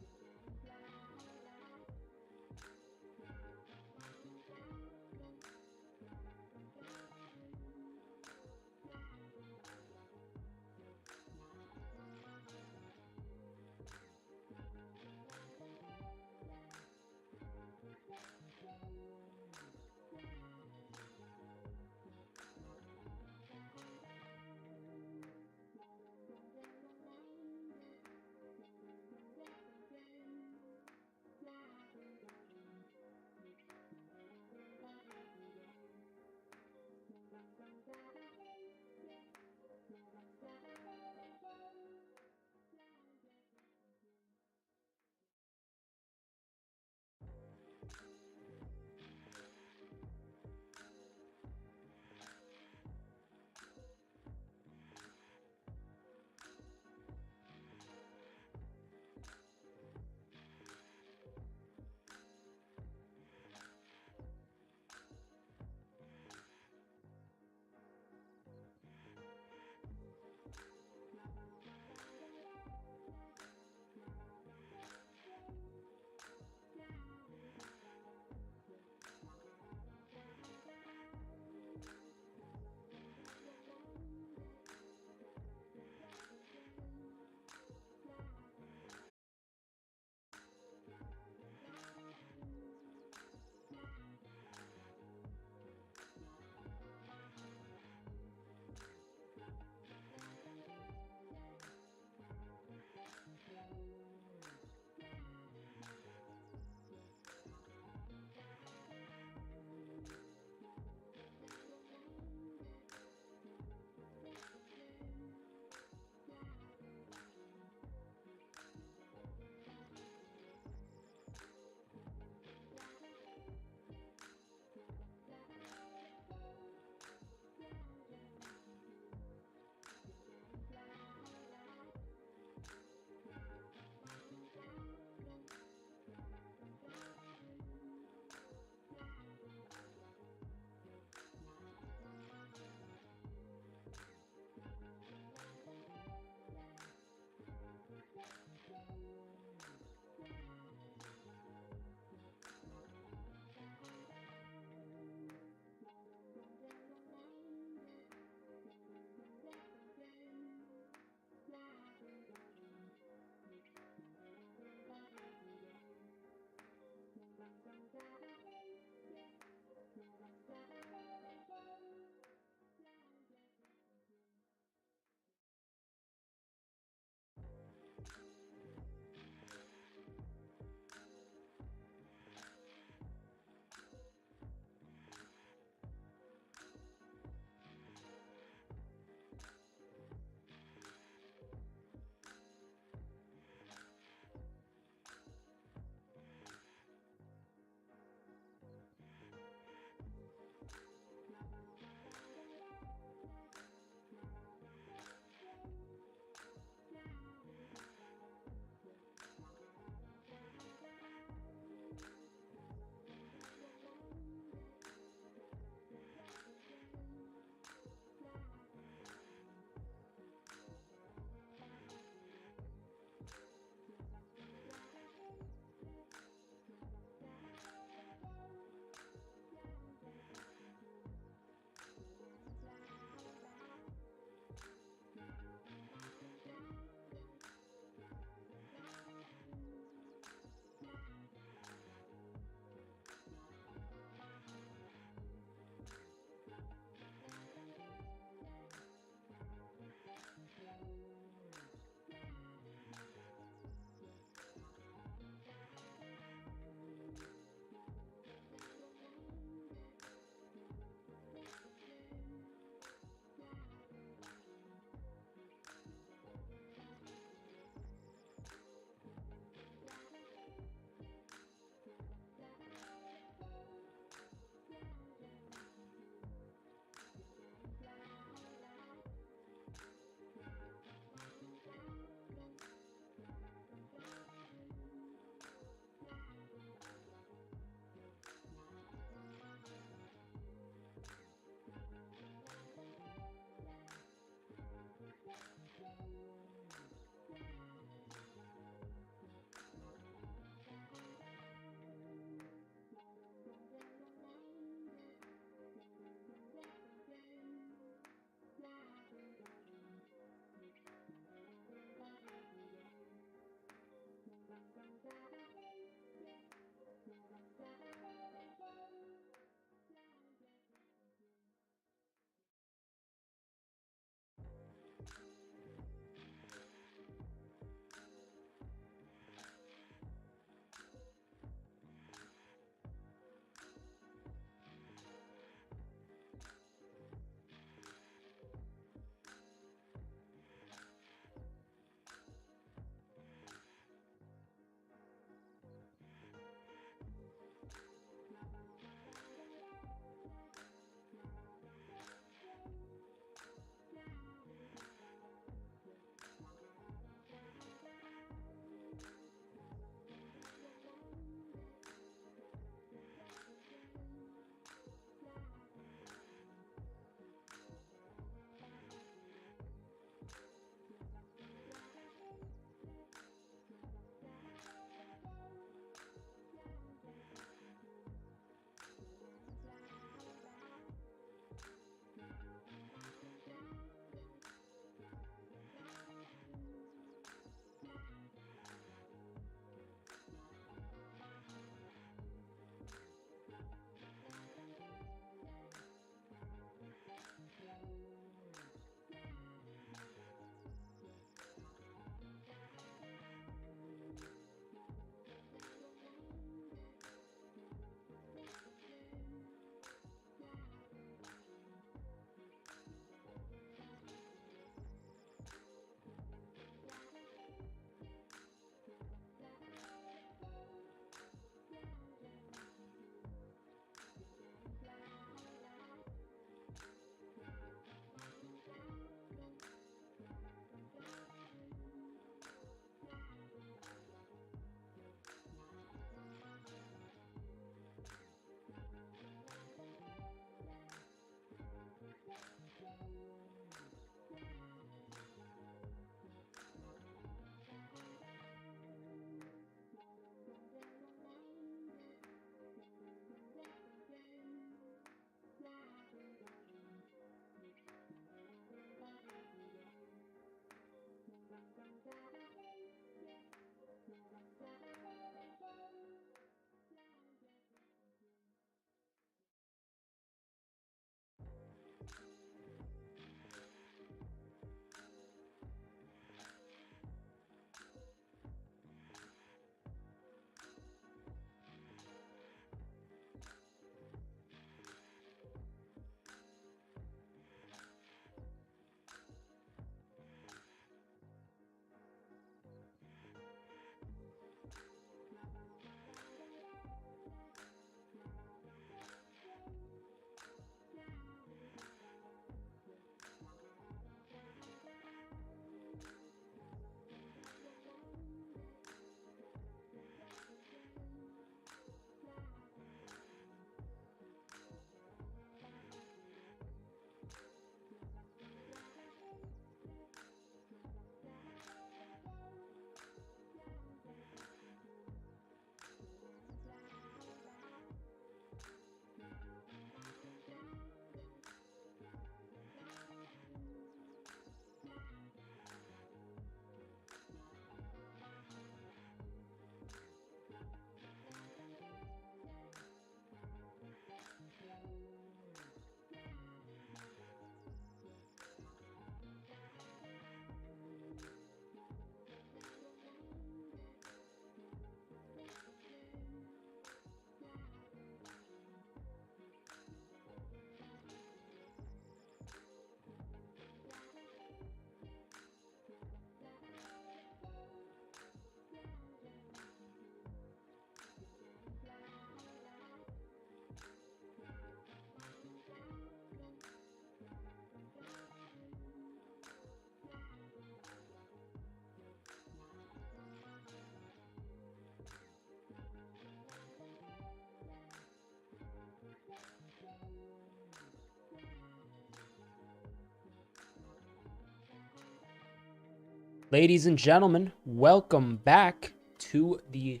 Ladies and gentlemen, welcome back to the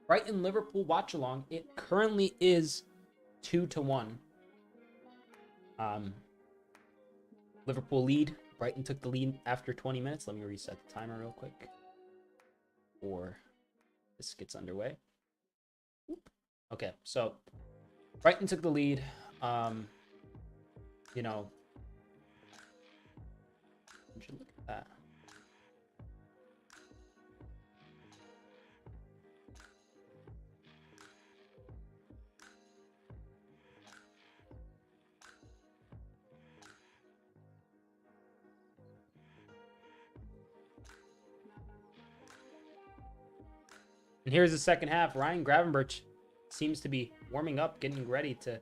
Brighton Liverpool watch-along. It currently is 2-1. Liverpool lead. Brighton took the lead after 20 minutes. Let me reset the timer real quick before this gets underway. Okay, so Brighton took the lead. You know, you should look at that. And here's the second half. Ryan Gravenberch seems to be warming up, getting ready to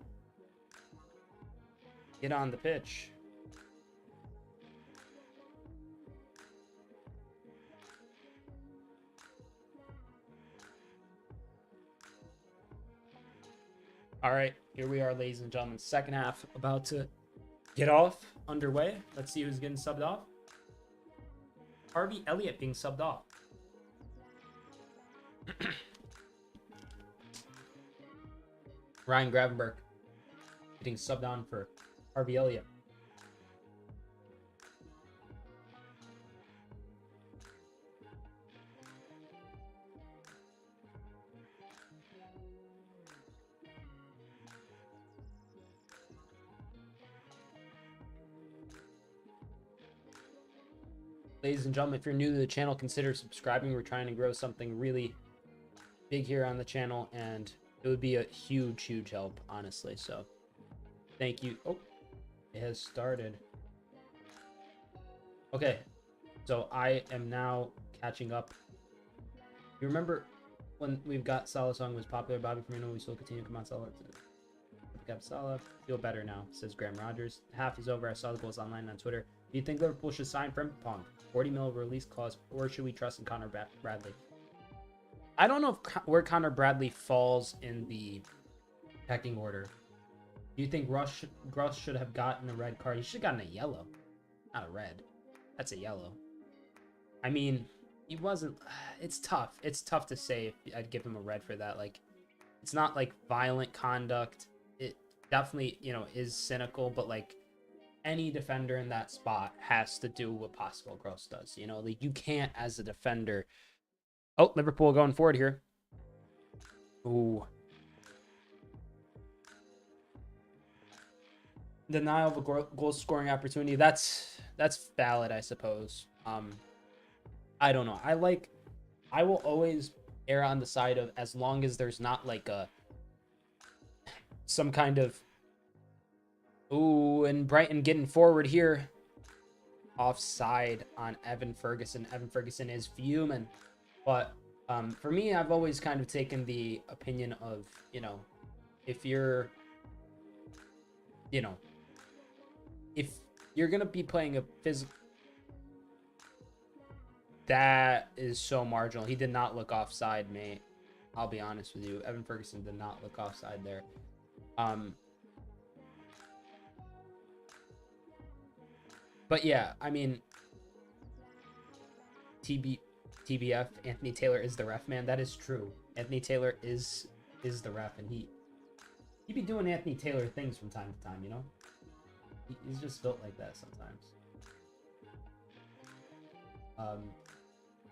get on the pitch. All right, here we are, ladies and gentlemen. Second half about to get off, underway. Let's see who's getting subbed off. Harvey Elliott being subbed off. Ryan Gravenberch getting subbed on for Harvey Elliott. Ladies and gentlemen, if you're new to the channel, consider subscribing. We're trying to grow something really big here on the channel, and it would be a huge help, honestly. So thank you. Oh, it has started. Okay, so I am now catching up. You remember when we've got Salah song was popular, Bobby Firmino, we still continue. Come on, Salah. Got Salah. Feel better now, says Graham Rogers. Half is over. I saw the goals online on Twitter. Do you think Liverpool should sign Frimpong? 40 mil release clause, or should we trust in Connor Bradley? I don't know where Connor Bradley falls in the pecking order. Do you think Rush should have gotten a red card? He should have gotten a yellow, not a red. That's a yellow. I mean, he wasn't. It's tough. It's tough to say if I'd give him a red for that. Like, it's not like violent conduct. It definitely, you know, is cynical, but like any defender in that spot has to do what Pascal Gross does. You know, like you can't as a defender. Oh, Liverpool going forward here. Ooh. Denial of a goal scoring opportunity. That's valid, I suppose. I don't know. I will always err on the side of, as long as there's not like some kind of, ooh, and Brighton getting forward here. Offside on Evan Ferguson. Evan Ferguson is fuming. But for me, I've always kind of taken the opinion of, you know, if you're, you know, if you're going to be playing a physical, that is so marginal. He did not look offside, mate. I'll be honest with you. Evan Ferguson did not look offside there. But yeah, I mean, TBF, Anthony Taylor is the ref, man. That is true. Anthony Taylor is the ref, and he be doing Anthony Taylor things from time to time, you know? He's just built like that sometimes.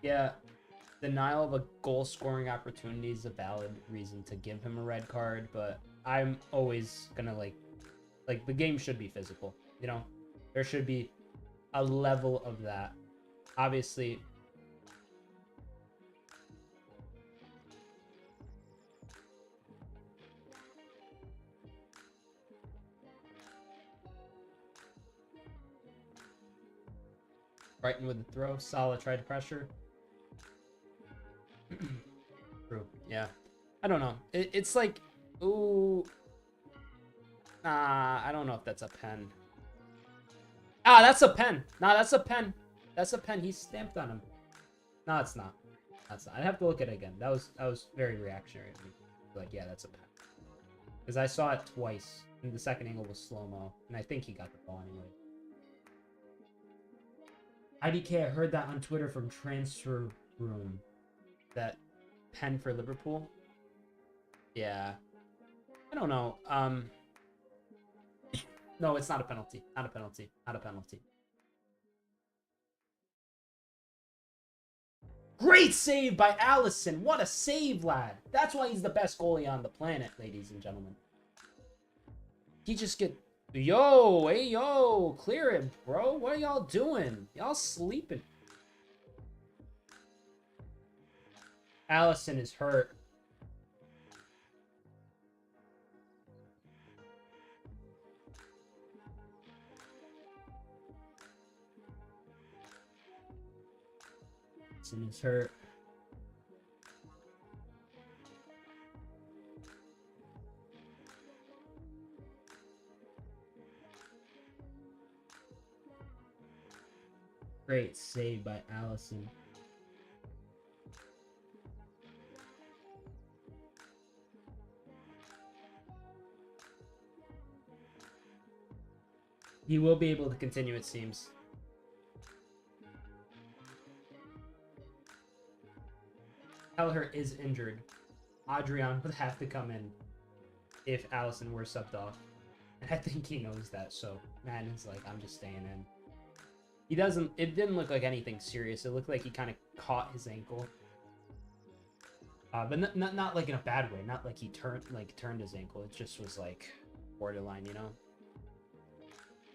Yeah, denial of a goal-scoring opportunity is a valid reason to give him a red card, but I'm always gonna like the game should be physical, you know? There should be a level of that. Obviously, Brighton with the throw. Salah tried to pressure. True. Yeah. I don't know. It's like, ooh. Nah, I don't know if that's a pen. Ah, that's a pen. Nah, that's a pen. That's a pen. He stamped on him. No, it's not. That's not. I'd have to look at it again. That was very reactionary. Like, yeah, that's a pen. Because I saw it twice, and the second angle was slow-mo, and I think he got the ball anyway. IDK, I heard that on Twitter from Transfer Room. That pen for Liverpool. Yeah. I don't know. No, it's not a penalty. Not a penalty. Not a penalty. Great save by Allison. What a save, lad. That's why he's the best goalie on the planet, ladies and gentlemen. He just get... Yo, hey, yo. Clear it, bro. What are y'all doing? Y'all sleeping. Allison is hurt. Allison is hurt. Great save by Allison. He will be able to continue, it seems. Kelleher is injured. Adrian would have to come in if Allison were subbed off. And I think he knows that, so man is like, I'm just staying in. He doesn't, it didn't look like anything serious. It looked like he kind of caught his ankle. But not like in a bad way. Not like he turned his ankle. It just was like borderline, you know?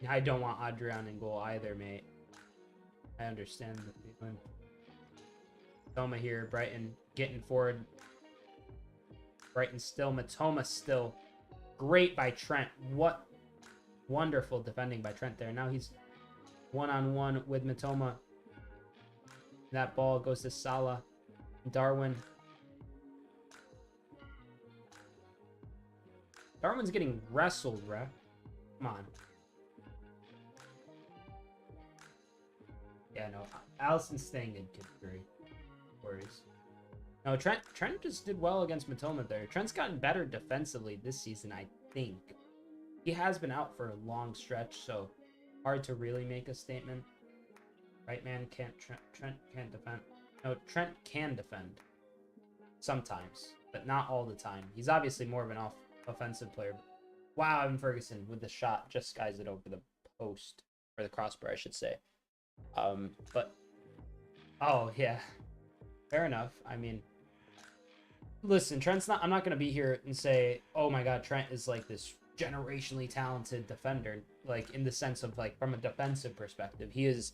I don't want Adrian in goal either, mate. I understand the feeling. Matoma here, Brighton getting forward. Brighton still, Matoma still. Great by Trent. What wonderful defending by Trent there. Now he's one-on-one with Matoma. That ball goes to Salah. Darwin. Darwin's getting wrestled, ref. Come on. Yeah, no. Allison's staying in great. Worries. No, Trent just did well against Matoma there. Trent's gotten better defensively this season, I think. He has been out for a long stretch, so hard to really make a statement. Right man can't... Trent can't defend. No, Trent can defend. Sometimes, but not all the time. He's obviously more of an offensive player. Wow, Evan Ferguson with the shot just skies it over the post. Or the crossbar, I should say. But... Oh, yeah. Fair enough. I mean... Listen, Trent's not... I'm not going to be here and say, oh my god, Trent is like this generationally talented defender. Like, in the sense of, like, from a defensive perspective. He is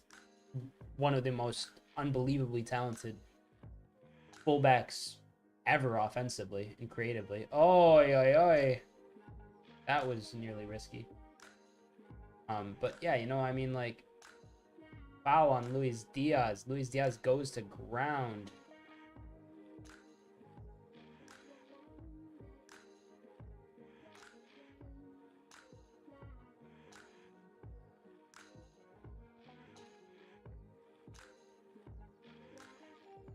one of the most unbelievably talented fullbacks ever offensively and creatively. Oy, oy, oy. That was nearly risky. But yeah, you know, I mean, like, foul on Luis Diaz. Luis Diaz goes to ground.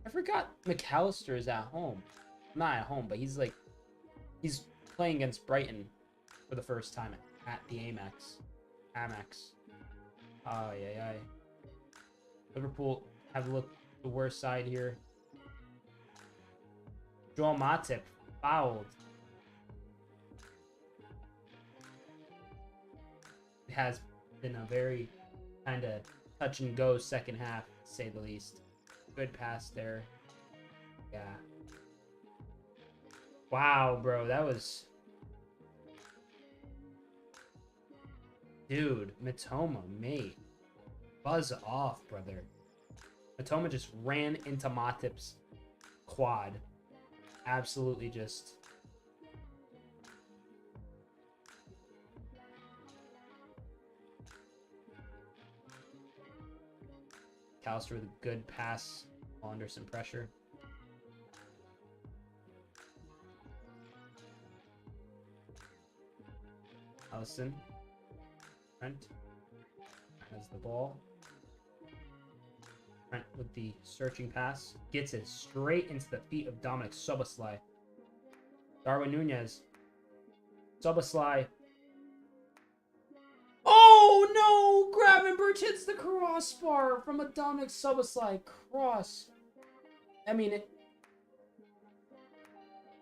I forgot McAllister is at home. Not at home, but he's playing against Brighton for the first time at the Amex. Oh, yeah. Liverpool have looked the worst side here. Joel Matip fouled. It has been a very kind of touch and go second half, to say the least. Good pass there. Yeah. Wow, bro, that was... Dude, Matoma, mate. Buzz off, brother. Matoma just ran into Matip's quad. Absolutely just... McAllister with a good pass while under some pressure. Allison. Trent has the ball. Trent with the searching pass. Gets it straight into the feet of Dominic Szoboszlai. Darwin Nunez. Szoboszlai. Oh! Oh no! Gravenberch hits the crossbar from a Dominic Szoboszlai cross. I mean,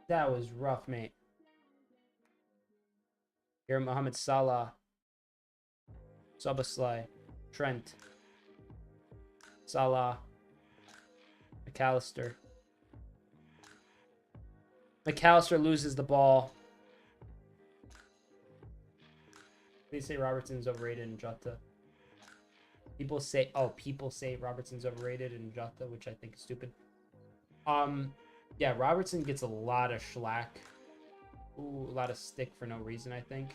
that was rough, mate. Here, Mohamed Salah, Szoboszlai, Trent, Salah, McAllister. McAllister loses the ball. They say Robertson's overrated and Jota. People say Robertson's overrated and Jota, which I think is stupid. Yeah, Robertson gets a lot of schlack. Ooh, a lot of stick for no reason, I think.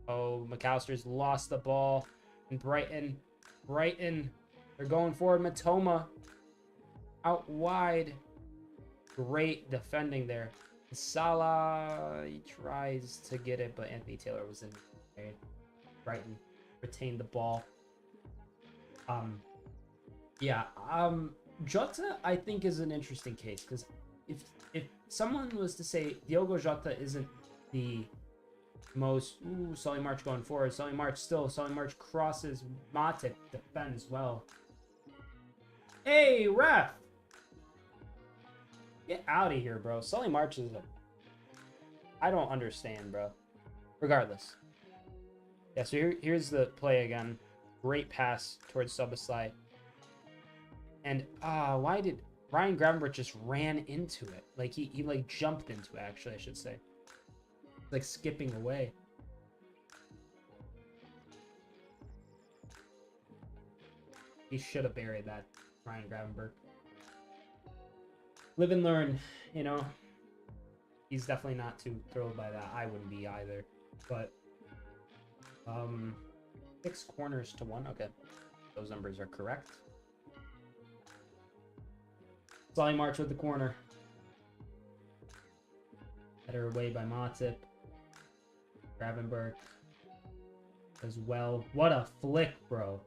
Oh, McAllister's lost the ball. And Brighton, they're going forward. Matoma out wide. Great defending there. Salah, he tries to get it, but Anthony Taylor was in there. Brighton retained the ball. Jota, I think, is an interesting case, because if someone was to say Diogo Jota isn't the most... Ooh, Solly March going forward. Solly March crosses. Matip defends well. Hey, ref! Get out of here, bro. Solly March is a... I don't understand, bro. Regardless. Yeah, so here's the play again. Great pass towards Szoboszlai. And, why did... Ryan Gravenberch just ran into it. Like, he like, jumped into it, actually, I should say. Like, skipping away. He should have buried that, Ryan Gravenberch. Live and learn, you know. He's definitely not too thrilled by that. I wouldn't be either. But, 6 corners to 1. Okay. Those numbers are correct. Solly March with the corner. Header away by Matip. Gravenberch as well. What a flick, bro.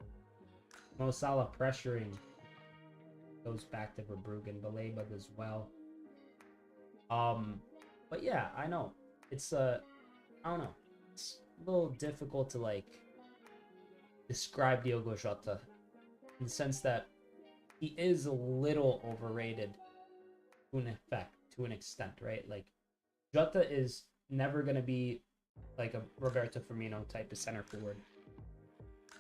Mo Salah pressuring. Goes back to Verbruggen. Baleba as well. But yeah, I know. It's I don't know. It's a little difficult to like describe Diogo Jota in the sense that he is a little overrated to an extent, right? Like, Jota is never going to be like a Roberto Firmino type of center forward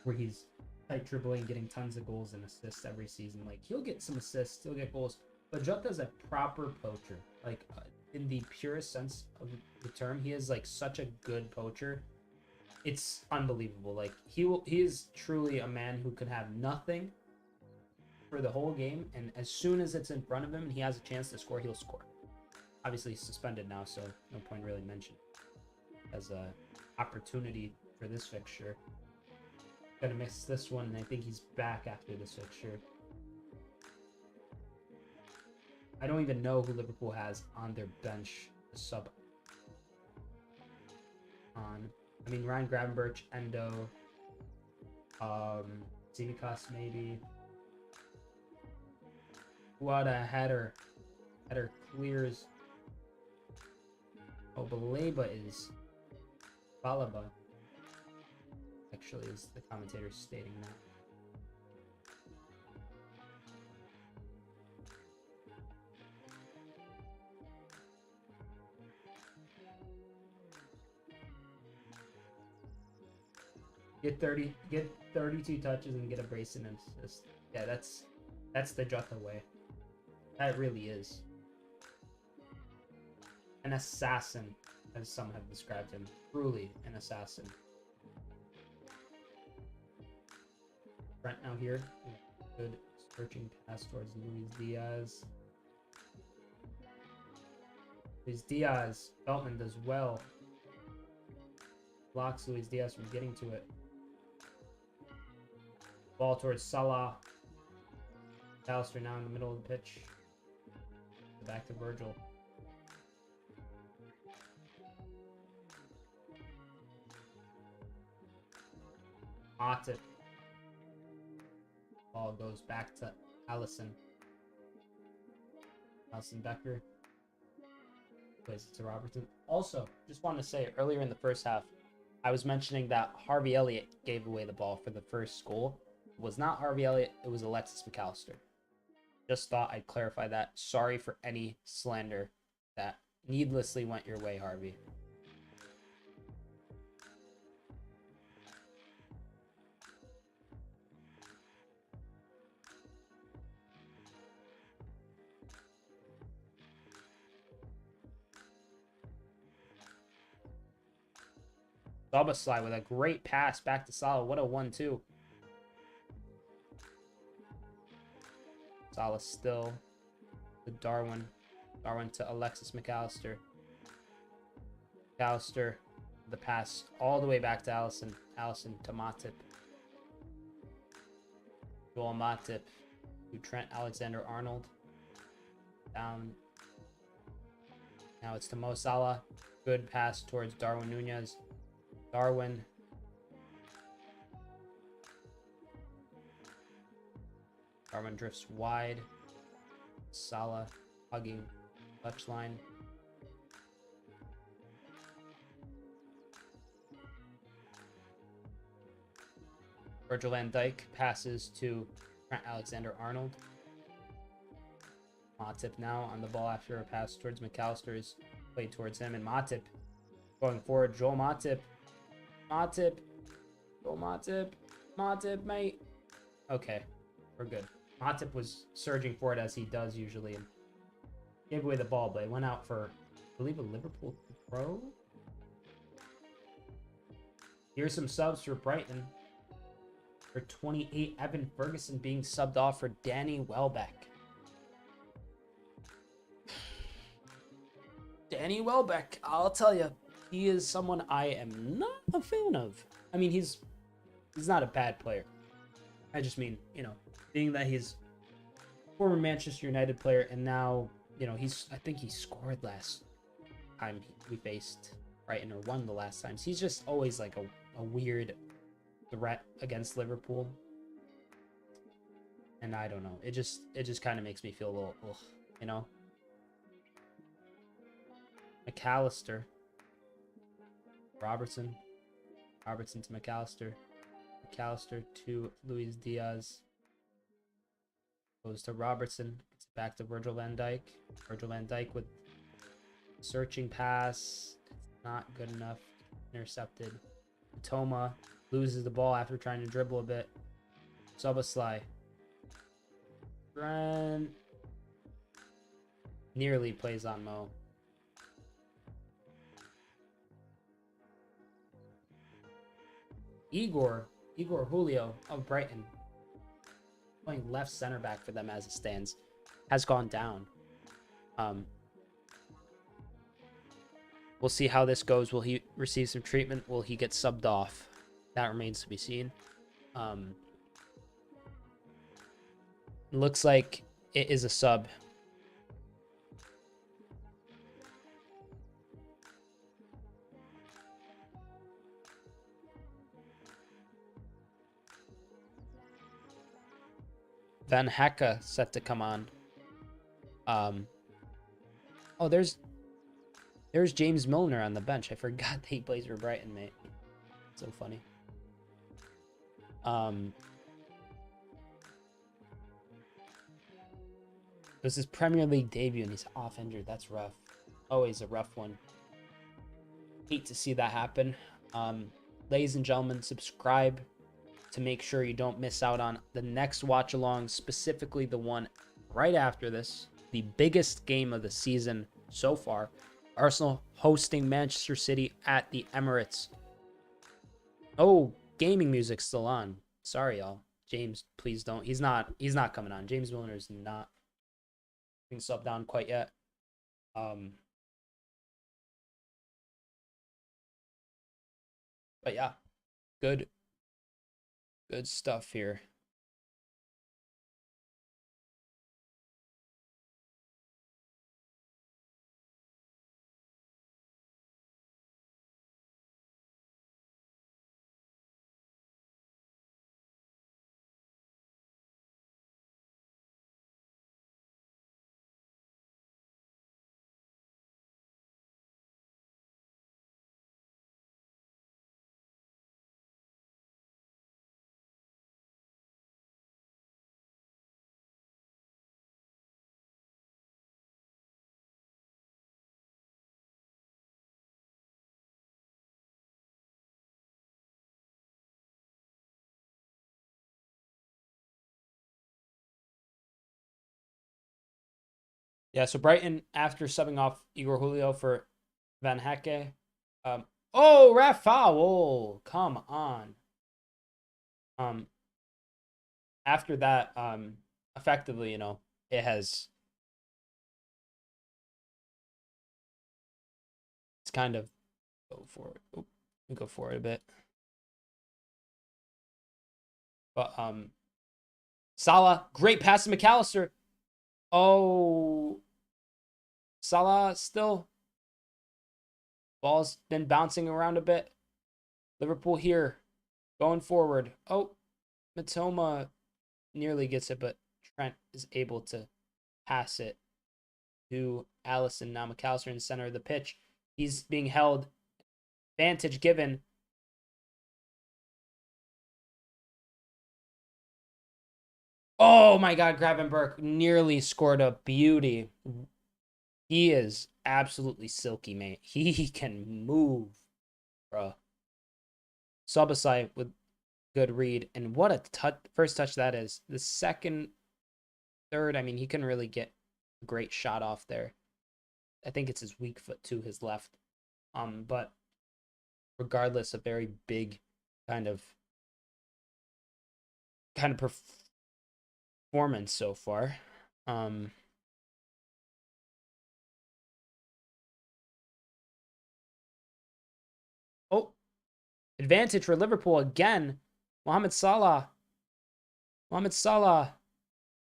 where he's tight dribbling, getting tons of goals and assists every season. Like, he'll get some assists, he'll get goals, but Jota's a proper poacher. Like, in the purest sense of the term, he is like such a good poacher. It's unbelievable. Like, he is truly a man who could have nothing for the whole game, and as soon as it's in front of him and he has a chance to score, he'll score. Obviously, he's suspended now, so no point really mentioning as a opportunity for this fixture. Gonna miss this one, and I think he's back after this fixture. I don't even know who Liverpool has on their bench to sub on. I mean, Ryan Gravenberch, Endo, Tsimikas maybe. What a header. Header clears. Oh, Baleba is... Balaba. Actually, is the commentator stating that. Get 32 touches and get a brace and assist. Yeah, that's the Jota way. That really is. An assassin, as some have described him. Truly an assassin. Trent now here. Good searching pass towards Luis Diaz. Luis Diaz. Beltman does well. Blocks Luis Diaz from getting to it. Ball towards Salah. McAllister now in the middle of the pitch. Back to Virgil. Matip. Ball goes back to Allison. Allison Becker. Plays it to Robertson. Also, just want to say, earlier in the first half, I was mentioning that Harvey Elliott gave away the ball for the first goal. It was not Harvey Elliott, it was Alexis McAllister. Just thought I'd clarify that. Sorry for any slander that needlessly went your way, Harvey. Slide with a great pass back to Salah. What a 1-2. Salah still to Darwin. Darwin to Alexis McAllister. McAllister, the pass all the way back to Allison. Allison to Matip. Joel Matip to Trent Alexander-Arnold. Down. Now it's to Mo Salah. Good pass towards Darwin Nunez. Darwin. Darwin drifts wide. Salah hugging touchline. Virgil van Dijk passes to Trent Alexander-Arnold. Matip now on the ball after a pass towards McAllister is played towards him. And Matip going forward. Joel Matip. Matip. Joel Matip. Matip, mate. Okay, we're good. Matip was surging for it as he does usually and gave away the ball, but it went out for, I believe, a Liverpool throw. Here's some subs for Brighton. For 28, Evan Ferguson being subbed off for Danny Welbeck. Danny Welbeck, I'll tell you, he is someone I am not a fan of. I mean, he's not a bad player. I just mean, you know, being that he's former Manchester United player and now, you know, I think he scored last time we faced Brighton or won the last times. He's just always like a weird threat against Liverpool. And I don't know. It just kind of makes me feel a little, ugh, you know. McAllister. Robertson to McAllister. McAllister to Luis Diaz. Goes to Robertson. Gets it back to Virgil van Dijk. Virgil van Dijk with searching pass. It's not good enough. Intercepted. Toma loses the ball after trying to dribble a bit. Szoboszlai. Brent nearly plays on Mo. Igor Julio of Brighton, playing left center back for them as it stands, has gone down. We'll see how this goes. Will he receive some treatment? Will he get subbed off? That remains to be seen. Looks like it is a sub. Van Hecke set to come on. Oh, there's James Milner on the bench. I forgot that he plays for Brighton, mate. So funny. This is Premier League debut and he's off injured. That's rough. Always a rough one. Hate to see that happen. Ladies and gentlemen, subscribe to make sure you don't miss out on the next watch along, specifically the one right after this, the biggest game of the season so far. Arsenal hosting Manchester City at the Emirates. Oh, gaming music's still on. Sorry, y'all. James, please don't. He's not coming on. James Milner is not being subbed down quite yet. But yeah, good stuff here. Yeah, so Brighton, after subbing off Igor Julio for Van Hecke. Oh, ref foul. Come on. Um, After that, effectively, it has it's kind of go for it. Oop, go for it a bit. But Salah, great pass to McAllister. Oh, Salah still. Ball's been bouncing around a bit. Liverpool here, going forward. Oh, Matoma nearly gets it, but Trent is able to pass it to Allison. Now McAllister in the center of the pitch. He's being held. Vantage given. Oh my God, Gravenberch nearly scored a beauty. He is absolutely silky, mate. He can move, bro. Sobasai with good read. And what a first touch that is. The second, third, I mean, he couldn't really get a great shot off there. I think it's his weak foot too, his left. But regardless, a very big kind of performance so far. Oh, advantage for Liverpool again. Mohamed Salah. Mohamed Salah.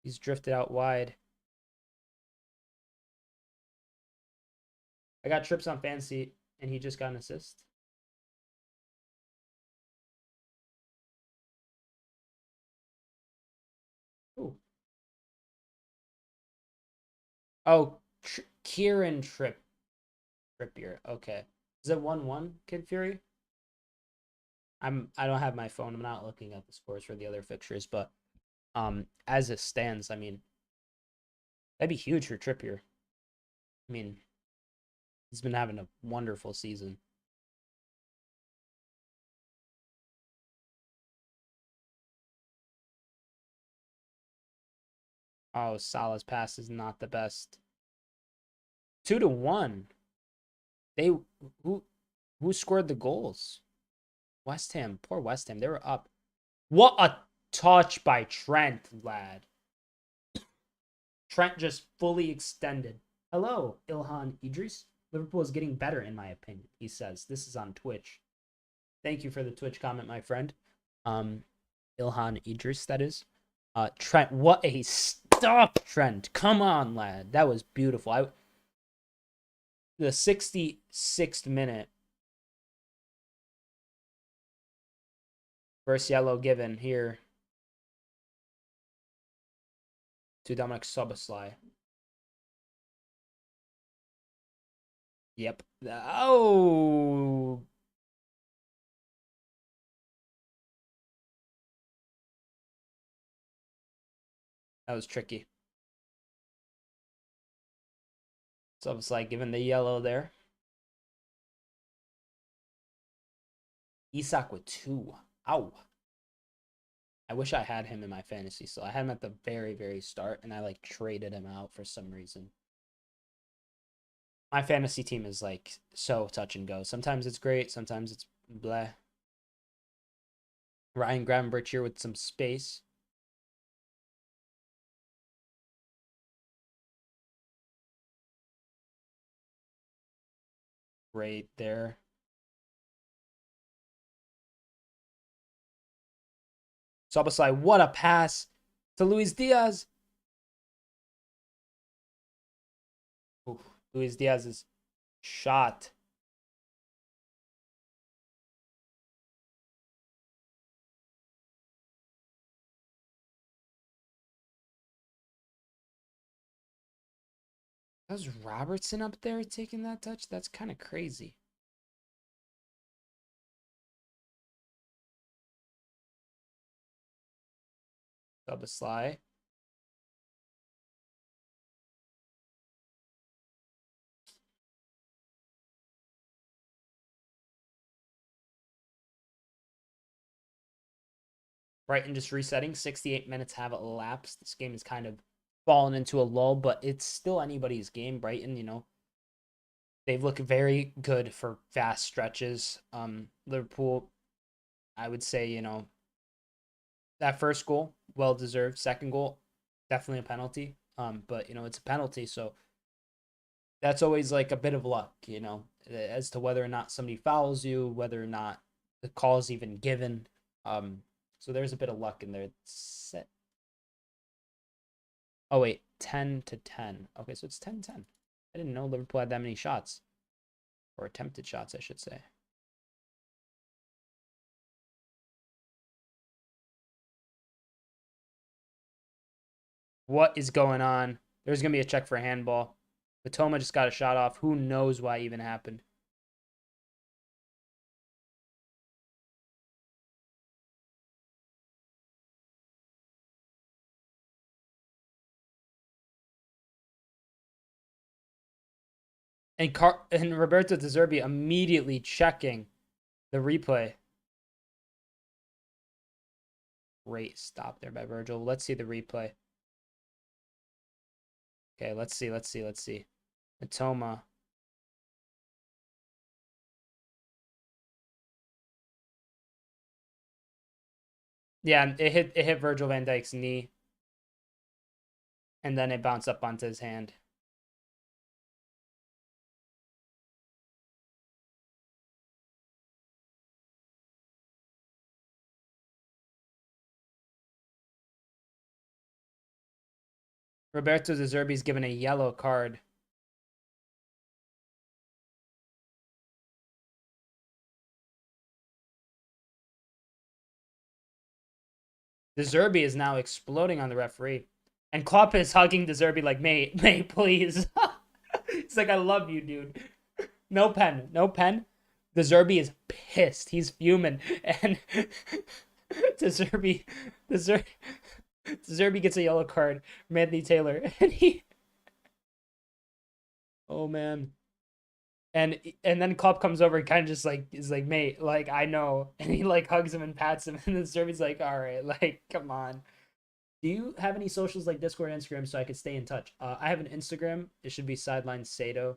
He's drifted out wide. I got trips on fantasy, and he just got an assist. Ooh. Oh, Kieran Trippier. Okay. Is it 1-1, Kid Fury? I don't have my phone. I'm not looking at the scores for the other fixtures, but as it stands, I mean, that'd be huge for Trippier. I mean, he's been having a wonderful season. Oh, Salah's pass is not the best. 2-1. They who scored the goals? West Ham. Poor West Ham. They were up. What a touch by Trent, lad. Trent just fully extended. Hello, Ilhan Idris. Liverpool is getting better, in my opinion, he says. This is on Twitch. Thank you for the Twitch comment, my friend. Ilhan Idris, that is. Trent, what a stop, Trent. Come on, lad. That was beautiful. The 66th minute. First yellow given here to Dominic Szoboszlai. Yep. Oh. That was tricky. Szoboszlai given the yellow there. Isak with 2. Ow. I wish I had him in my fantasy. So I had him at the very, very start, and I traded him out for some reason. My fantasy team is so touch and go. Sometimes it's great, sometimes it's bleh. Ryan Gravenberch here with some space. Right there. Szoboszlai, what a pass to Luis Diaz. Oof, Luis Diaz's shot. Was Robertson up there taking that touch? That's kind of crazy. Szoboszlai. Brighton just resetting. 68 minutes have elapsed. This game is kind of fallen into a lull, but it's still anybody's game. Brighton, you know, they've looked very good for vast stretches. Liverpool, I would say, you know, that first goal, well deserved. Second goal, definitely a penalty. But you know, it's a penalty, so that's always like a bit of luck, you know, as to whether or not somebody fouls you, whether or not the call is even given. So there's a bit of luck in there. Set. Oh wait, 10-10. Okay, so it's 10-10. I didn't know Liverpool had that many shots, or attempted shots, I should say. What is going on? There's gonna be a check for a handball. Matoma just got a shot off. Who knows why it even happened? And Roberto de Zerbi immediately checking the replay. Great stop there by Virgil. Let's see the replay. Okay, let's see. Matoma. Yeah, it hit Virgil van Dijk's knee. And then it bounced up onto his hand. Roberto de Zerbi's given a yellow card. De Zerbi is now exploding on the referee. And Klopp is hugging De Zerbi like, mate, please. It's like, I love you, dude. No pen. De Zerbi is pissed. He's fuming. And De Zerbi gets a yellow card from Anthony Taylor. And oh, man. And then Klopp comes over and kind of just like is like, mate, like, I know. And he like hugs him and pats him. And then Zerbi's like, all right, like, come on. Do you have any socials like Discord and Instagram so I could stay in touch? I have an Instagram. It should be Sideline Sedo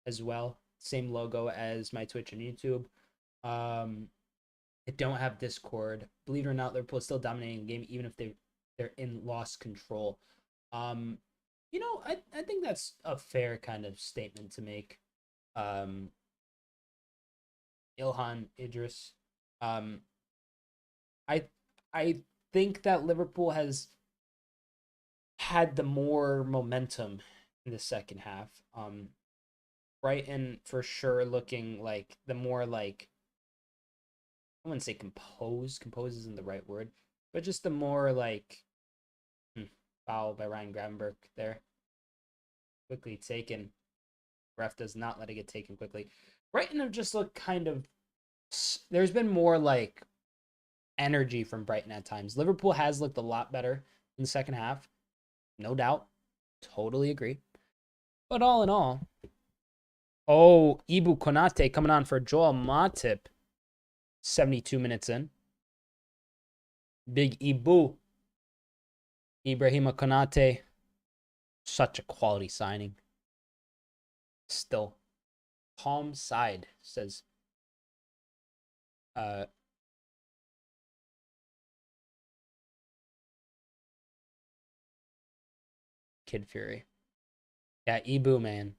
as well. Same logo as my Twitch and YouTube. I don't have Discord. Believe it or not, Liverpool is still dominating the game, even if they're in lost control. You know, I think that's a fair kind of statement to make. Ilhan Idris. Um, I think that Liverpool has had the more momentum in the second half. Brighton for sure looking like the more like, I wouldn't say composed. Composed isn't the right word, but just the more like foul by Ryan Gravenberch there. Quickly taken. Ref does not let it get taken quickly. Brighton have just looked kind of. There's been more like energy from Brighton at times. Liverpool has looked a lot better in the second half, no doubt. Totally agree. But all in all, oh, Ibu Konate coming on for Joel Matip. 72 minutes in. Big Ibu. Ibrahima Konate. Such a quality signing. Still. Calm side, says Kid Fury. Yeah, Ibu, man.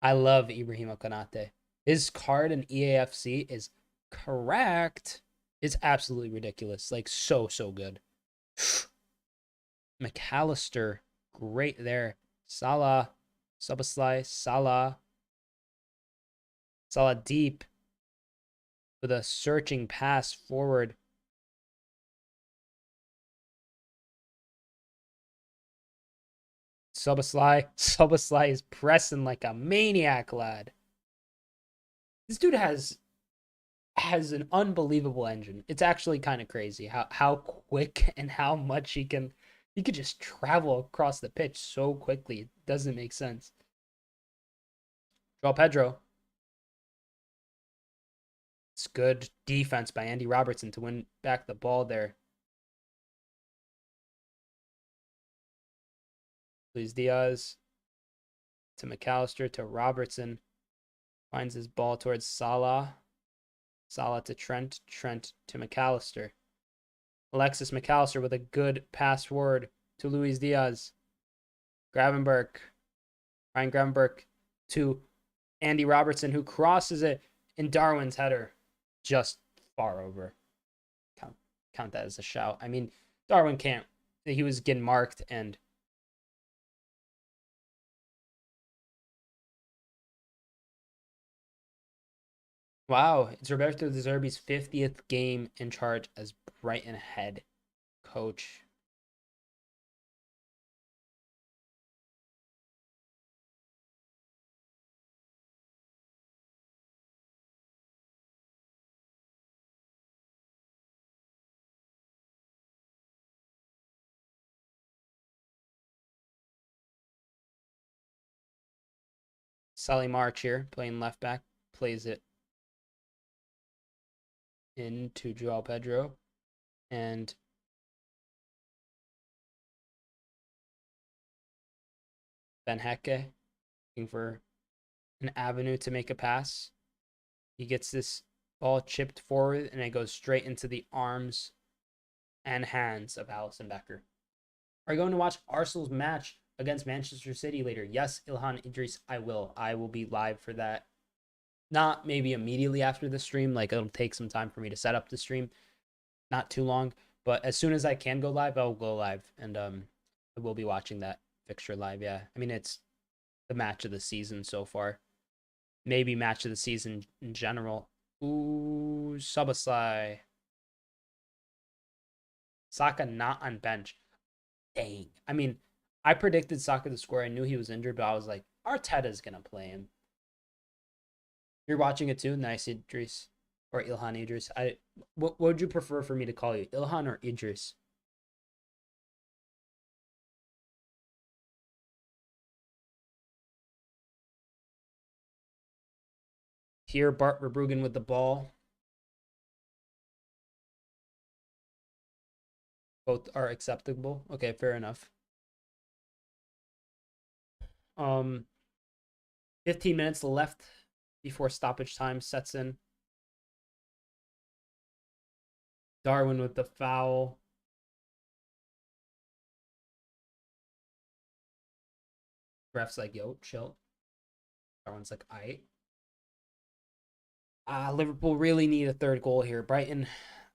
I love Ibrahima Konate. His card in EAFC is correct. It's absolutely ridiculous. Like, so good. McAllister, great there. Salah, Szoboszlai, Salah deep with a searching pass forward. Szoboszlai is pressing like a maniac, lad. This dude has an unbelievable engine. It's actually kind of crazy how quick and how much he could just travel across the pitch so quickly. It doesn't make sense. João Pedro. It's good defense by Andy Robertson to win back the ball there. Luis Diaz to McAllister to Robertson. Finds his ball towards Salah. Salah to Trent. Trent to McAllister. Alexis McAllister with a good pass forward to Luis Diaz. Gravenberch. Ryan Gravenberch to Andy Robertson, who crosses it in Darwin's header. Just far over. Count that as a shout. I mean, Darwin can't. He was getting marked and wow, it's Roberto De Zerbi's 50th game in charge as Brighton head coach. Solly March here, playing left back, plays it into Joao Pedro. And Ben Hecke looking for an avenue to make a pass. He gets this ball chipped forward and it goes straight into the arms and hands of Alisson Becker. Are you going to watch Arsenal's match against Manchester City later? Yes, Ilhan Idris, I will. I will be live for that. Not maybe immediately after the stream. Like, it'll take some time for me to set up the stream. Not too long. But as soon as I can go live, I'll go live. And I will be watching that fixture live, yeah. I mean, it's the match of the season so far. Maybe match of the season in general. Ooh, Szoboszlai. Saka not on bench. Dang. I mean, I predicted Saka to score. I knew he was injured, but I was like, Arteta's going to play him. You're watching it too? Nice, Idris. Or Ilhan Idris. What would you prefer for me to call you? Ilhan or Idris? Here, Bart Verbruggen with the ball. Both are acceptable. Okay, fair enough. 15 minutes left before stoppage time sets in. Darwin with the foul. Ref's like, yo, chill. Darwin's like, aight. Liverpool really need a third goal here. Brighton,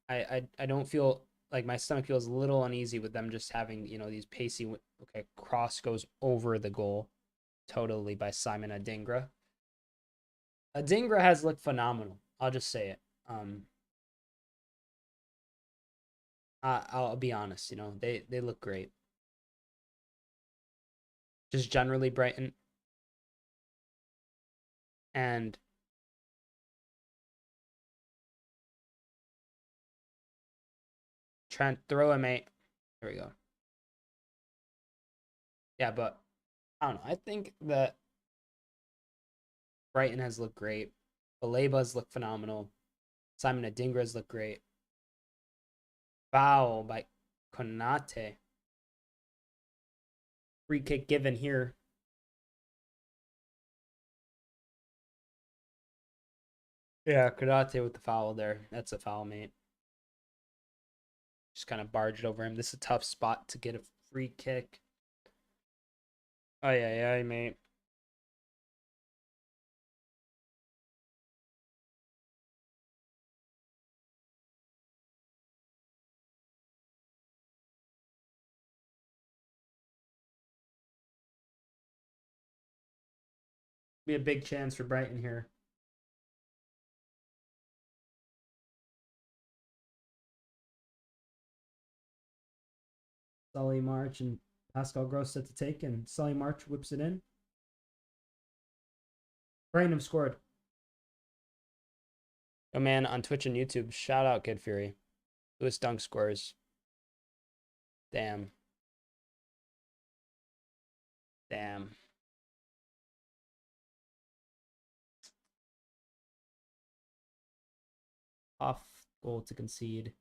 I don't feel like my stomach feels a little uneasy with them just having, these pacey. Okay, cross goes over the goal totally by Simon Adingra. Adingra has looked phenomenal. I'll just say it. I'll be honest. They look great. Just generally Brighton and Trent, throw him, mate. There we go. Yeah, but I don't know. I think that Brighton has looked great. Baleba's looked phenomenal. Simon Adingra's looked great. Foul by Konate. Free kick given here. Yeah, Konate with the foul there. That's a foul, mate. Just kind of barged over him. This is a tough spot to get a free kick. Oh, yeah, mate. Be a big chance for Brighton here. Solly March and Pascal Gross set to take, and Solly March whips it in. Brighton have scored. Oh man, on Twitch and YouTube, shout out Kid Fury. Lewis Dunk scores. Damn. Off goal to concede.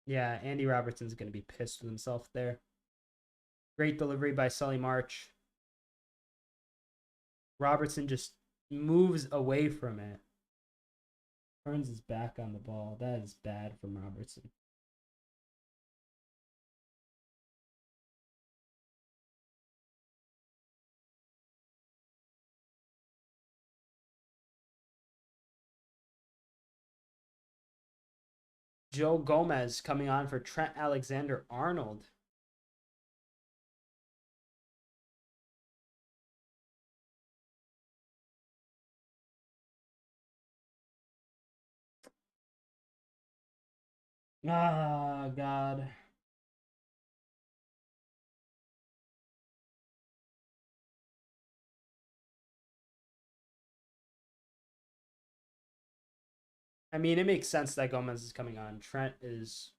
Yeah, Andy Robertson's going to be pissed with himself there. Great delivery by Sully March. Robertson just moves away from it. Turns his back on the ball. That is bad from Robertson. Joe Gomez coming on for Trent Alexander-Arnold. Ah, God. I mean, it makes sense that Gomez is coming on. Trent is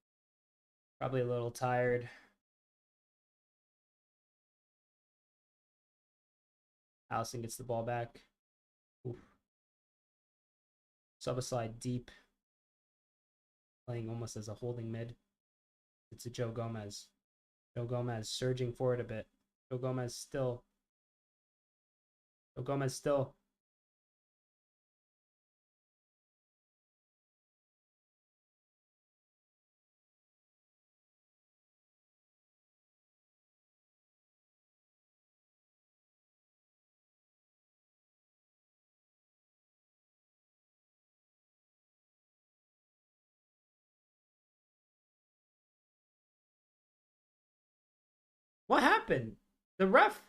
probably a little tired. Allison gets the ball back. Oof. Sub-a-slide deep. Playing almost as a holding mid. It's a Joe Gomez. Joe Gomez surging forward a bit. Joe Gomez still. Joe Gomez still. What happened? The ref.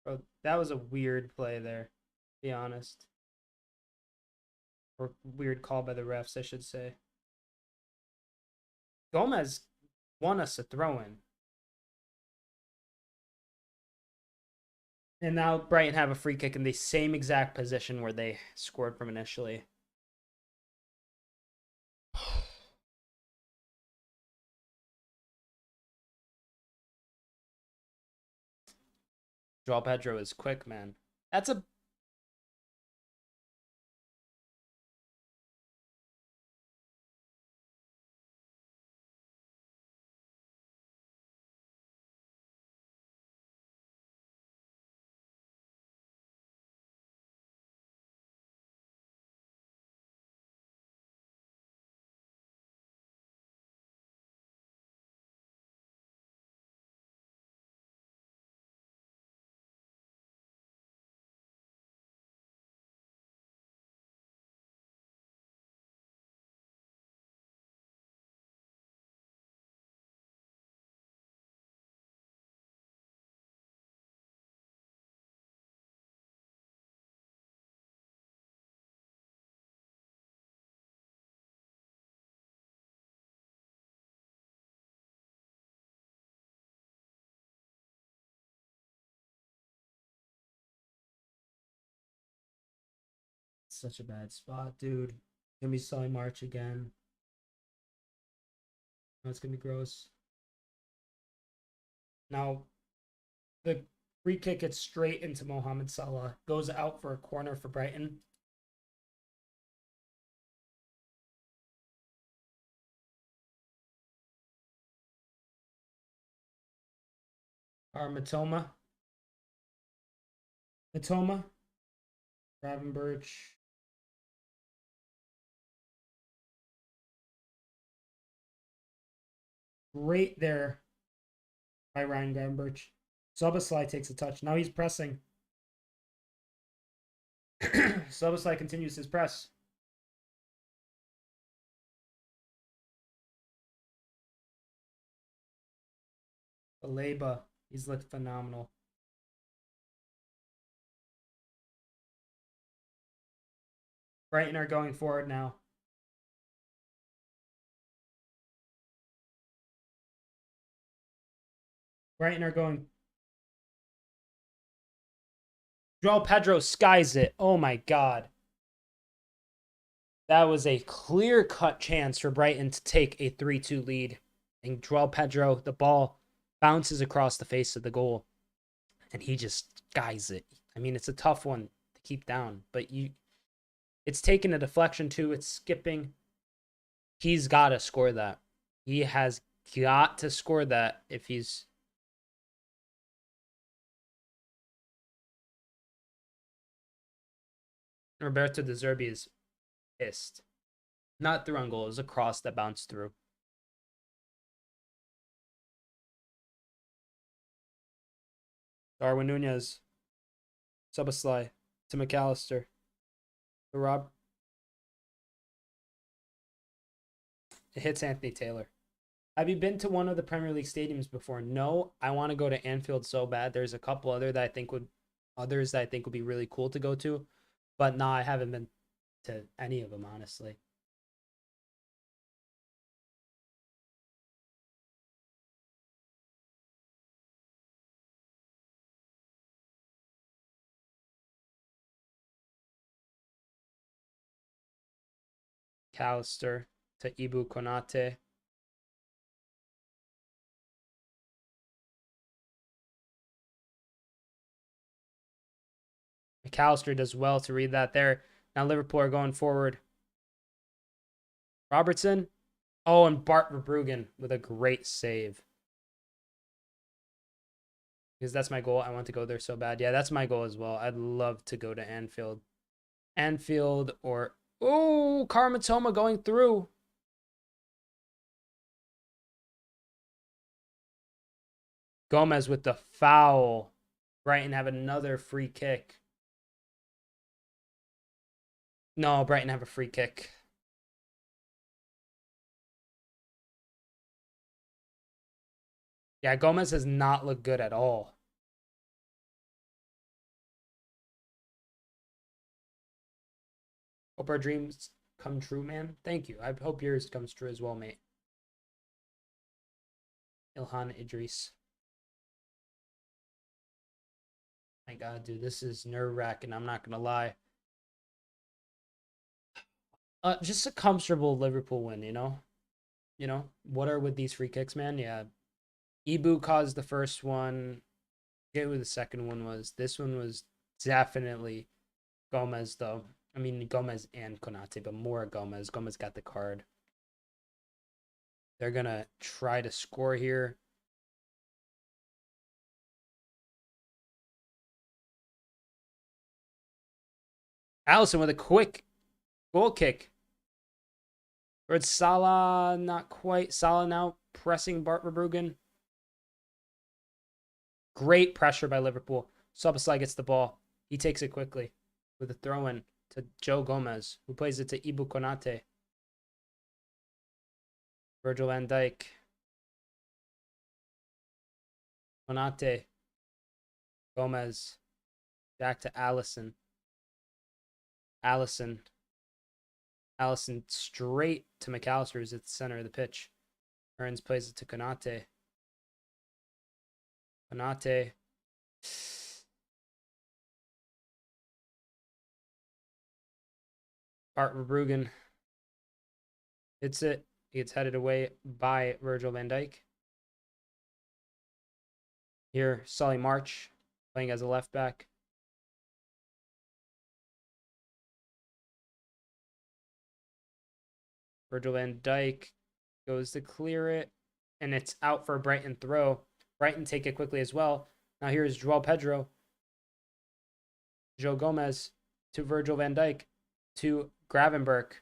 Bro, that was a weird play there, to be honest. Or weird call by the refs, I should say. Gomez won us a throw-in. And now Brighton have a free kick in the same exact position where they scored from initially. Joao Pedro is quick, man. That's a... Such a bad spot, dude. Gonna be Solly March again. That's gonna be gross. Now, the free kick gets straight into Mohamed Salah. Goes out for a corner for Brighton. Matoma. Matoma. Gravenberch. Great there by Ryan Gravenberch. Szoboszlai takes a touch. Now he's pressing. Szoboszlai continues his press. Baleba. He's looked phenomenal. Brighton are going forward now. Brighton are going. Joao Pedro skies it. Oh my God. That was a clear-cut chance for Brighton to take a 3-2 lead. And Joao Pedro, the ball bounces across the face of the goal. And he just skies it. I mean, it's a tough one to keep down, but it's taking a deflection too. It's skipping. He's got to score that. He has got to score that if he's... Roberto de Zerbi is pissed. Not through on goal. It was a cross that bounced through. Darwin Nunez. Szoboszlai to McAllister. To Rob. It hits Anthony Taylor. Have you been to one of the Premier League stadiums before? No, I want to go to Anfield so bad. There's a couple others that I think would be really cool to go to, but no, I haven't been to any of them, honestly. McAllister to Ibu Konate. McAllister does well to read that there. Now Liverpool are going forward. Robertson. Oh, and Bart Verbruggen with a great save. Because that's my goal. I want to go there so bad. Yeah, that's my goal as well. I'd love to go to Anfield. Anfield or... Oh, Karamatoma going through. Gomez with the foul. Brighton have another free kick. No, Brighton have a free kick. Yeah, Gomez has not looked good at all. Hope our dreams come true, man. Thank you. I hope yours comes true as well, mate. Ilhan Idris. My God, dude, this is nerve-wracking. I'm not gonna lie. Just a comfortable Liverpool win, you know? You know, what are with these free kicks, man? Yeah. Ibu caused the first one. I forget who the second one was. This one was definitely Gomez, though. I mean, Gomez and Konate, but more Gomez. Gomez got the card. They're going to try to score here. Allison with a quick goal kick. Towards Salah, not quite. Salah now pressing Bart Verbruggen. Great pressure by Liverpool. Szoboszlai gets the ball. He takes it quickly with a throw-in to Joe Gomez, who plays it to Ibu Konate. Virgil van Dijk. Konate. Gomez. Back to Allison. Allison straight to McAllister, who's at the center of the pitch. Burns plays it to Konate. Konate. Bart Verbruggen hits it. He gets headed away by Virgil van Dijk. Here, Solly March playing as a left back. Virgil van Dijk goes to clear it, and it's out for a Brighton throw. Brighton take it quickly as well. Now here's João Pedro. Joe Gomez to Virgil van Dijk to Gravenberch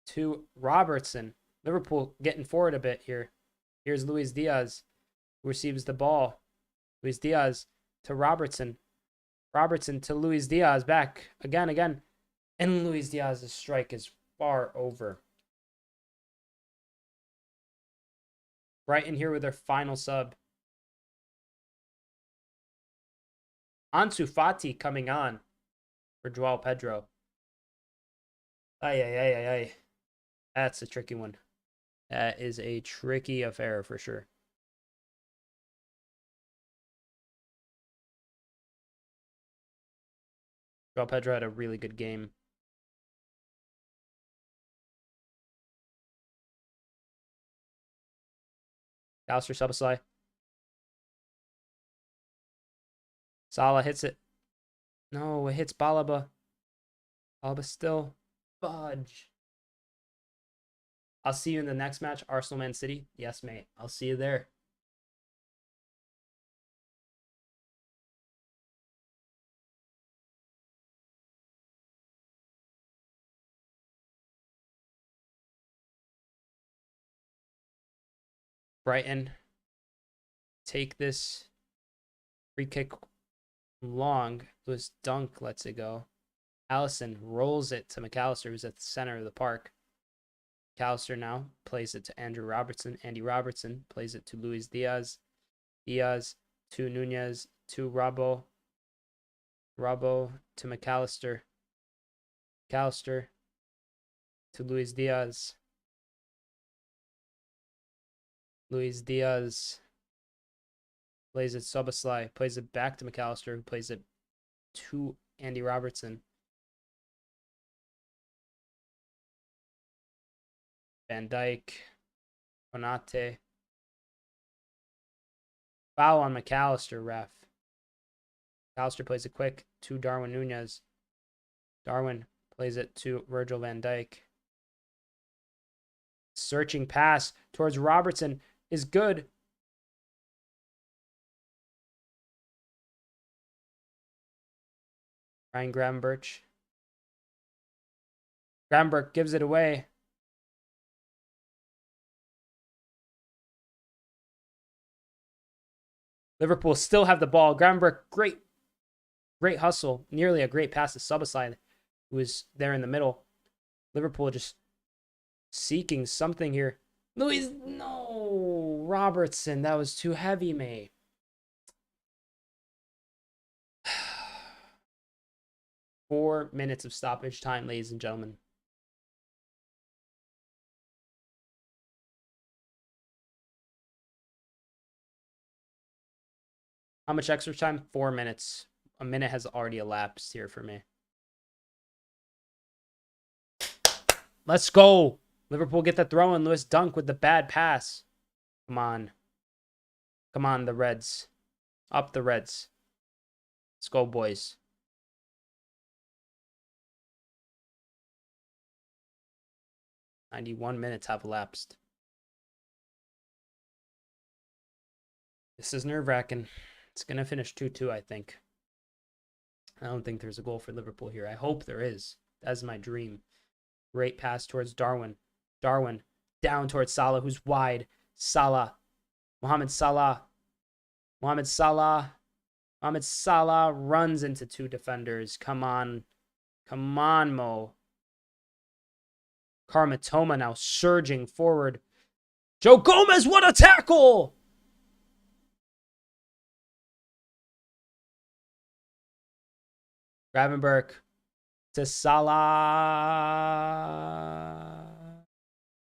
to Robertson. Liverpool getting forward a bit here. Here's Luis Diaz, who receives the ball. Luis Diaz to Robertson. Robertson to Luis Diaz. Back again. And Luis Diaz's strike is far over. Brighton here with their final sub. Ansu Fati coming on for João Pedro. Ay. That's a tricky one. That is a tricky affair for sure. João Pedro had a really good game. Alistair Szoboszlai. Salah hits it. No, it hits Balaba. Balaba still. Fudge. I'll see you in the next match, Arsenal Man City. Yes, mate. I'll see you there. Brighton take this free kick long. Lewis Dunk lets it go. Allison rolls it to McAllister, who's at the center of the park. McAllister now plays it to Andrew Robertson. Andy Robertson plays it to Luis Diaz. Diaz to Nunez to Robbo. Robbo to McAllister. McAllister to Luis Diaz. Luis Diaz plays it Soboslai. Plays it back to McAllister, who plays it to Andy Robertson. Van Dijk. Konate. Foul on McAllister, ref. McAllister plays it quick to Darwin Nunez. Darwin plays it to Virgil van Dijk. Searching pass towards Robertson is good. Ryan Gravenberch. Gravenberch gives it away. Liverpool still have the ball. Gravenberch, great hustle. Nearly a great pass to Soboslai, who was there in the middle. Liverpool just seeking something here. No, Robertson, that was too heavy, mate. Four minutes of stoppage time, ladies and gentlemen. How much extra time? 4 minutes. A minute has already elapsed here for me. Let's go. Liverpool get the throw in. Lewis Dunk with the bad pass. Come on. Come on, the Reds. Up the Reds. Let's go, boys. "91 minutes have elapsed. This is nerve-wracking. It's going to finish 2-2, I think. I don't think there's a goal for Liverpool here. I hope there is. That's my dream. Great pass towards Darwin. Darwin down towards Salah, who's wide. Salah. Mohamed Salah. Mohamed Salah. Mohamed Salah runs into two defenders. Come on. Come on, Mo. Karmatoma now surging forward. Joe Gomez, what a tackle! Gravenberch to Salah.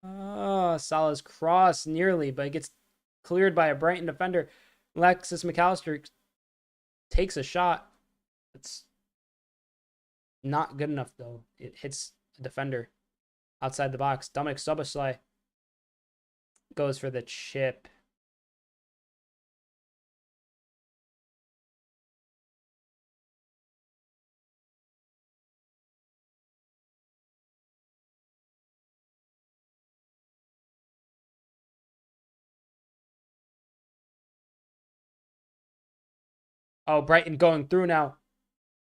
Oh, Salah's cross nearly, but it gets cleared by a Brighton defender. Alexis McAllister takes a shot. It's not good enough, though. It hits a defender outside the box. Dominic Soboslai goes for the chip. Oh, Brighton going through now.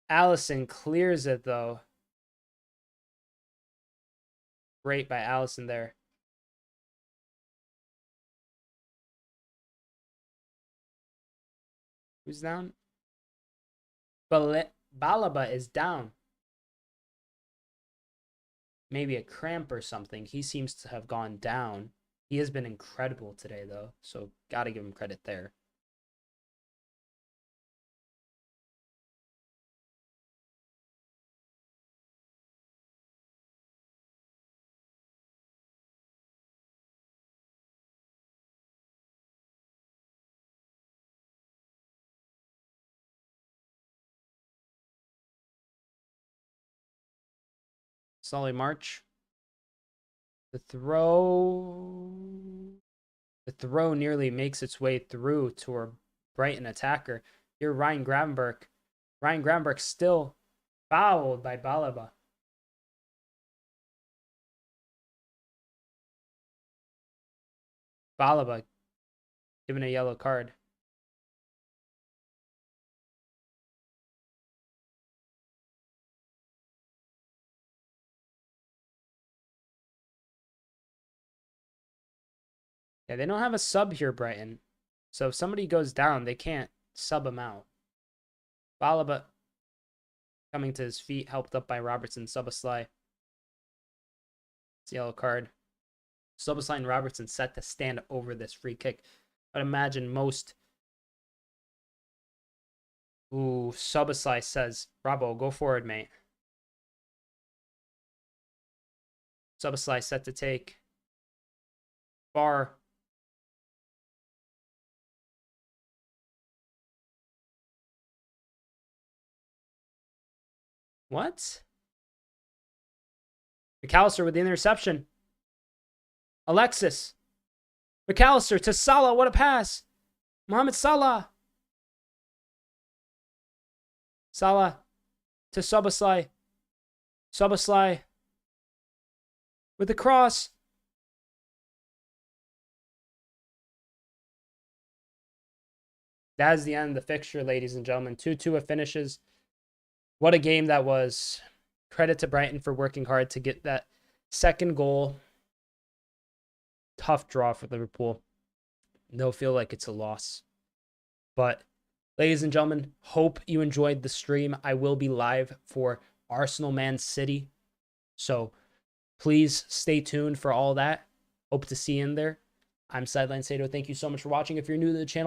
Allison clears it, though. Great by Allison there. Who's down? Balaba is down. Maybe a cramp or something. He seems to have gone down. He has been incredible today, though. So, got to give him credit there. Solly March. The throw nearly makes its way through to a Brighton attacker. Here, Ryan Gravenberch. Ryan Gravenberch still fouled by Balaba. Balaba given a yellow card. Yeah, they don't have a sub here, Brighton. So if somebody goes down, they can't sub him out. Balaba coming to his feet, helped up by Robertson. Szoboszlai. It's a yellow card. Szoboszlai and Robertson set to stand over this free kick. I'd imagine most... Ooh, Szoboszlai says, Robbo, go forward, mate. Szoboszlai set to take. Bar. What? McAllister with the interception. Alexis. McAllister to Salah. What a pass. Mohamed Salah. Salah to Szoboszlai. Szoboszlai with the cross. That is the end of the fixture, ladies and gentlemen. 2-2 it finishes. What a game that was. Credit to Brighton for working hard to get that second goal. Tough draw for Liverpool. They'll feel like it's a loss. But, ladies and gentlemen, hope you enjoyed the stream. I will be live for Arsenal Man City. So, please stay tuned for all that. Hope to see you in there. I'm Sideline Sedo. Thank you so much for watching. If you're new to the channel,